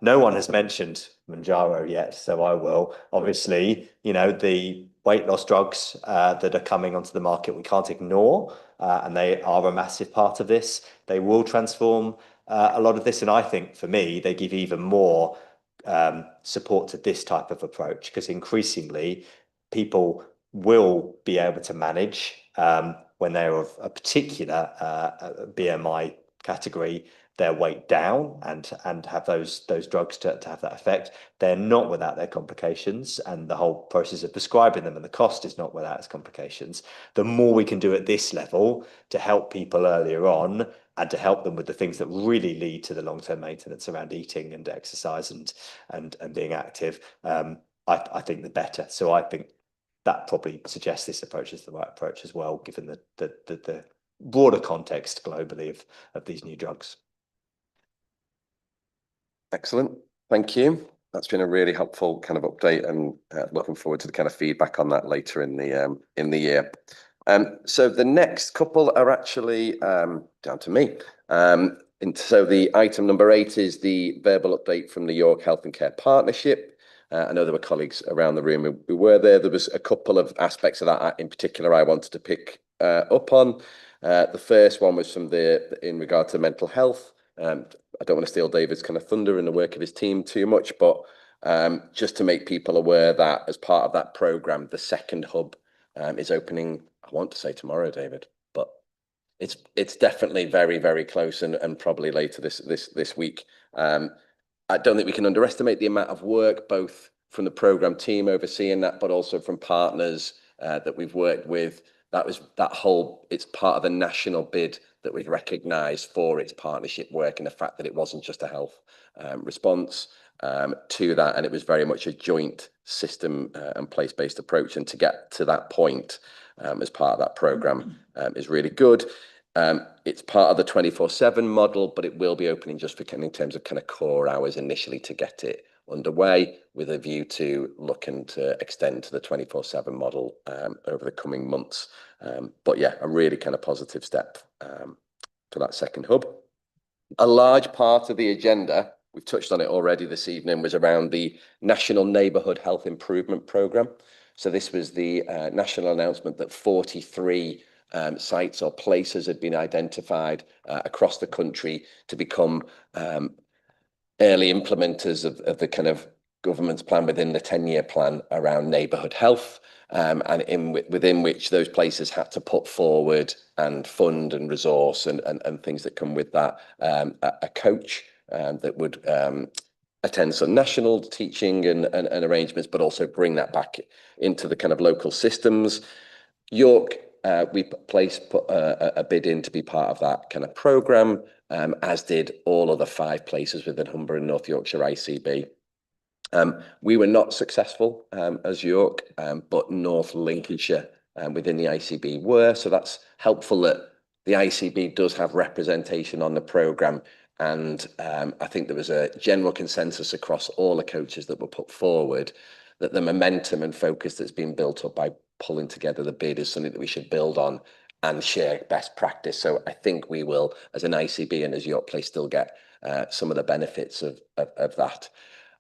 No one has mentioned Mounjaro yet, so I will. Obviously, you know, the weight loss drugs that are coming onto the market, we can't ignore, and they are a massive part of this. They will transform a lot of this, and I think for me they give even more support to this type of approach, because increasingly people will be able to manage when they're of a particular BMI category their weight down and have those drugs to have that effect. They're not without their complications, and the whole process of prescribing them and the cost is not without its complications. The more we can do at this level to help people earlier on and to help them with the things that really lead to the long-term maintenance around eating and exercise and being active, I think the better. So I think that probably suggests this approach is the right approach as well, given the broader context globally of these new drugs. Excellent. Thank you. That's been a really helpful kind of update, and looking forward to the kind of feedback on that later in the year. So the next couple are actually down to me. So the item number 8 is the verbal update from the York Health and Care Partnership. I know there were colleagues around the room who were there. There was a couple of aspects of that in particular I wanted to pick up on. The first one was in regard to mental health. I don't want to steal David's kind of thunder in the work of his team too much, but just to make people aware that as part of that programme, the second hub is opening, I want to say tomorrow, David, but it's definitely very, very close and probably later this week. I don't think we can underestimate the amount of work, both from the programme team overseeing that, but also from partners that we've worked with. It's part of the national bid that we've recognised for its partnership work, and the fact that it wasn't just a health response to that, and it was very much a joint system and place-based approach. And to get to that point as part of that programme is really good. It's part of the 24/7 model, but it will be opening just for in terms of kind of core hours initially to get it underway, with a view to looking to extend to the 24/7 model over the coming months. But yeah, a really kind of positive step for that second hub. A large part of the agenda, we've touched on it already this evening, was around the National Neighbourhood Health Improvement Programme. So this was the national announcement that 43 sites or places had been identified across the country to become early implementers of the kind of government's plan within the 10-year plan around neighbourhood health, and within which those places had to put forward and fund and resource and things that come with that, a coach that would attend some national teaching and arrangements, but also bring that back into the kind of local systems. York, we put a bid in to be part of that kind of programme, as did all other 5 places within Humber and North Yorkshire ICB. We were not successful as York, but North Lincolnshire within the ICB were. So that's helpful that the ICB does have representation on the programme. And I think there was a general consensus across all the coaches that were put forward that the momentum and focus that's been built up by pulling together the bid is something that we should build on and share best practice. So I think we will, as an ICB and as York Place, still get some of the benefits of that.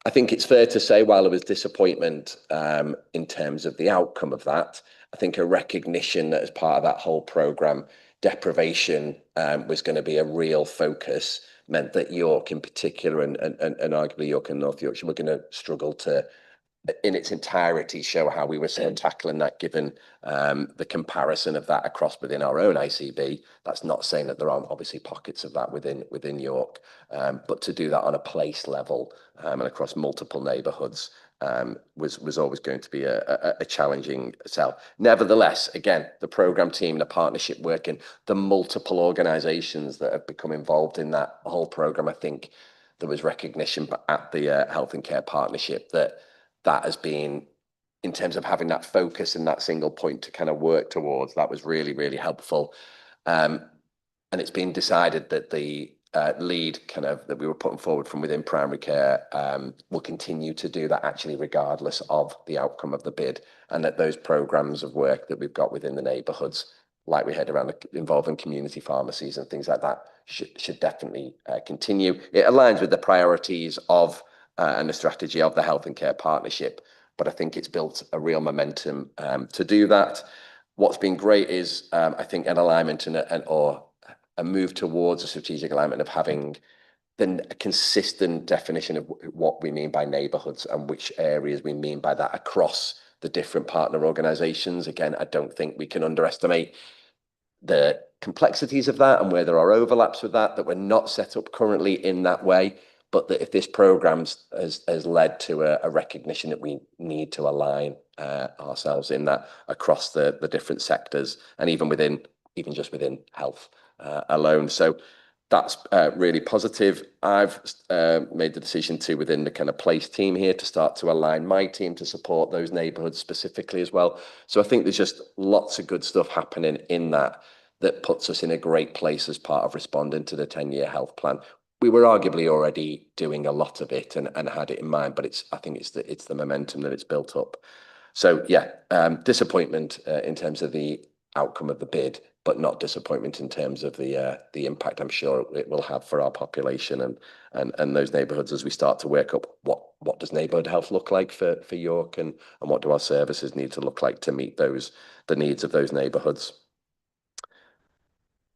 I think it's fair to say, while there was disappointment in terms of the outcome of that, I think a recognition that as part of that whole programme, deprivation was going to be a real focus, meant that York in particular, and arguably York and North Yorkshire, were going to struggle to, in its entirety, show how we were sort of tackling that, given the comparison of that across within our own ICB. That's not saying that there aren't obviously pockets of that within York, but to do that on a place level and across multiple neighbourhoods was always going to be a challenging sell. Nevertheless, again, the programme team, the partnership working, the multiple organisations that have become involved in that whole programme, I think there was recognition at the Health and Care Partnership that has been, in terms of having that focus and that single point to kind of work towards, that was really, really helpful. And it's been decided that the lead kind of that we were putting forward from within primary care will continue to do that, actually, regardless of the outcome of the bid, and that those programmes of work that we've got within the neighbourhoods, like we had around involving community pharmacies and things like that, should definitely continue. It aligns with the priorities of and the strategy of the Health and Care Partnership, but I think it's built a real momentum to do that. What's been great is, I think, an alignment or a move towards a strategic alignment of having a consistent definition of what we mean by neighbourhoods and which areas we mean by that across the different partner organisations. Again, I don't think we can underestimate the complexities of that and where there are overlaps with that we're not set up currently in that way, but that if this programme has led to a recognition that we need to align ourselves in that across the different sectors, and even just within health alone. So that's really positive. I've made the decision within the kind of place team here, to start to align my team to support those neighbourhoods specifically as well. So I think there's just lots of good stuff happening in that puts us in a great place as part of responding to the 10-year health plan. We were arguably already doing a lot of it and had it in mind, but I think it's the momentum that it's built up. So yeah, disappointment in terms of the outcome of the bid, but not disappointment in terms of the impact I'm sure it will have for our population and those neighbourhoods as we start to work up what does neighbourhood health look like for York and what do our services need to look like to meet the needs of those neighbourhoods.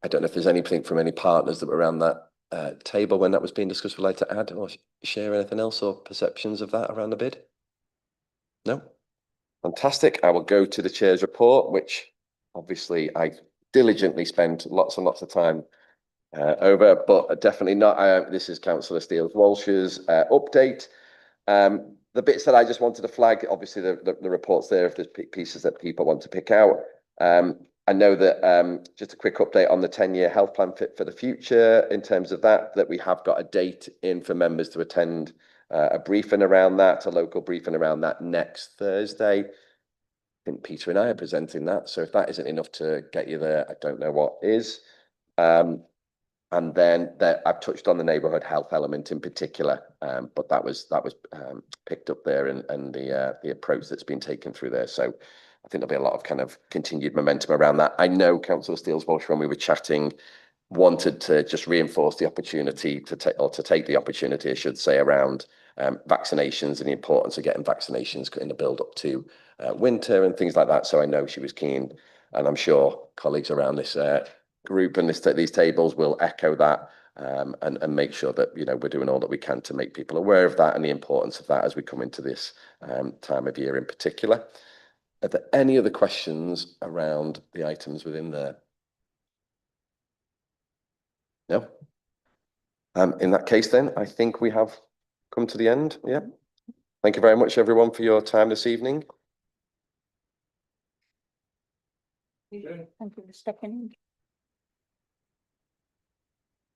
I don't know if there's anything from any partners that were around that table when that was being discussed would like to add or share anything else or perceptions of that around the bid? No? Fantastic. I will go to the chair's report, which obviously I diligently spent lots and lots of time over, but definitely not. This is Councillor Steele-Walsh's update. The bits that I just wanted to flag, obviously the reports there, if there's pieces that people want to pick out. I know that just a quick update on the 10-year health plan fit for the future in terms of that we have got a date in for members to attend a briefing around that, a local briefing around that next Thursday. I think Peter and I are presenting that. So if that isn't enough to get you there, I don't know what is. And then I've touched on the neighbourhood health element in particular, but that was picked up there and the approach that's been taken through there. So I think there'll be a lot of kind of continued momentum around that. I know Councillor Steele-Walsh, when we were chatting, wanted to just reinforce the opportunity to take the opportunity, I should say, around vaccinations and the importance of getting vaccinations in the build up to winter and things like that. So I know she was keen, and I'm sure colleagues around this group and these tables will echo that and make sure that we're doing all that we can to make people aware of that and the importance of that as we come into this time of year in particular. Are there any other questions around the items within there? No? In that case then, I think we have come to the end. Yeah. Thank you very much, everyone, for your time this evening. Thank you for stepping in.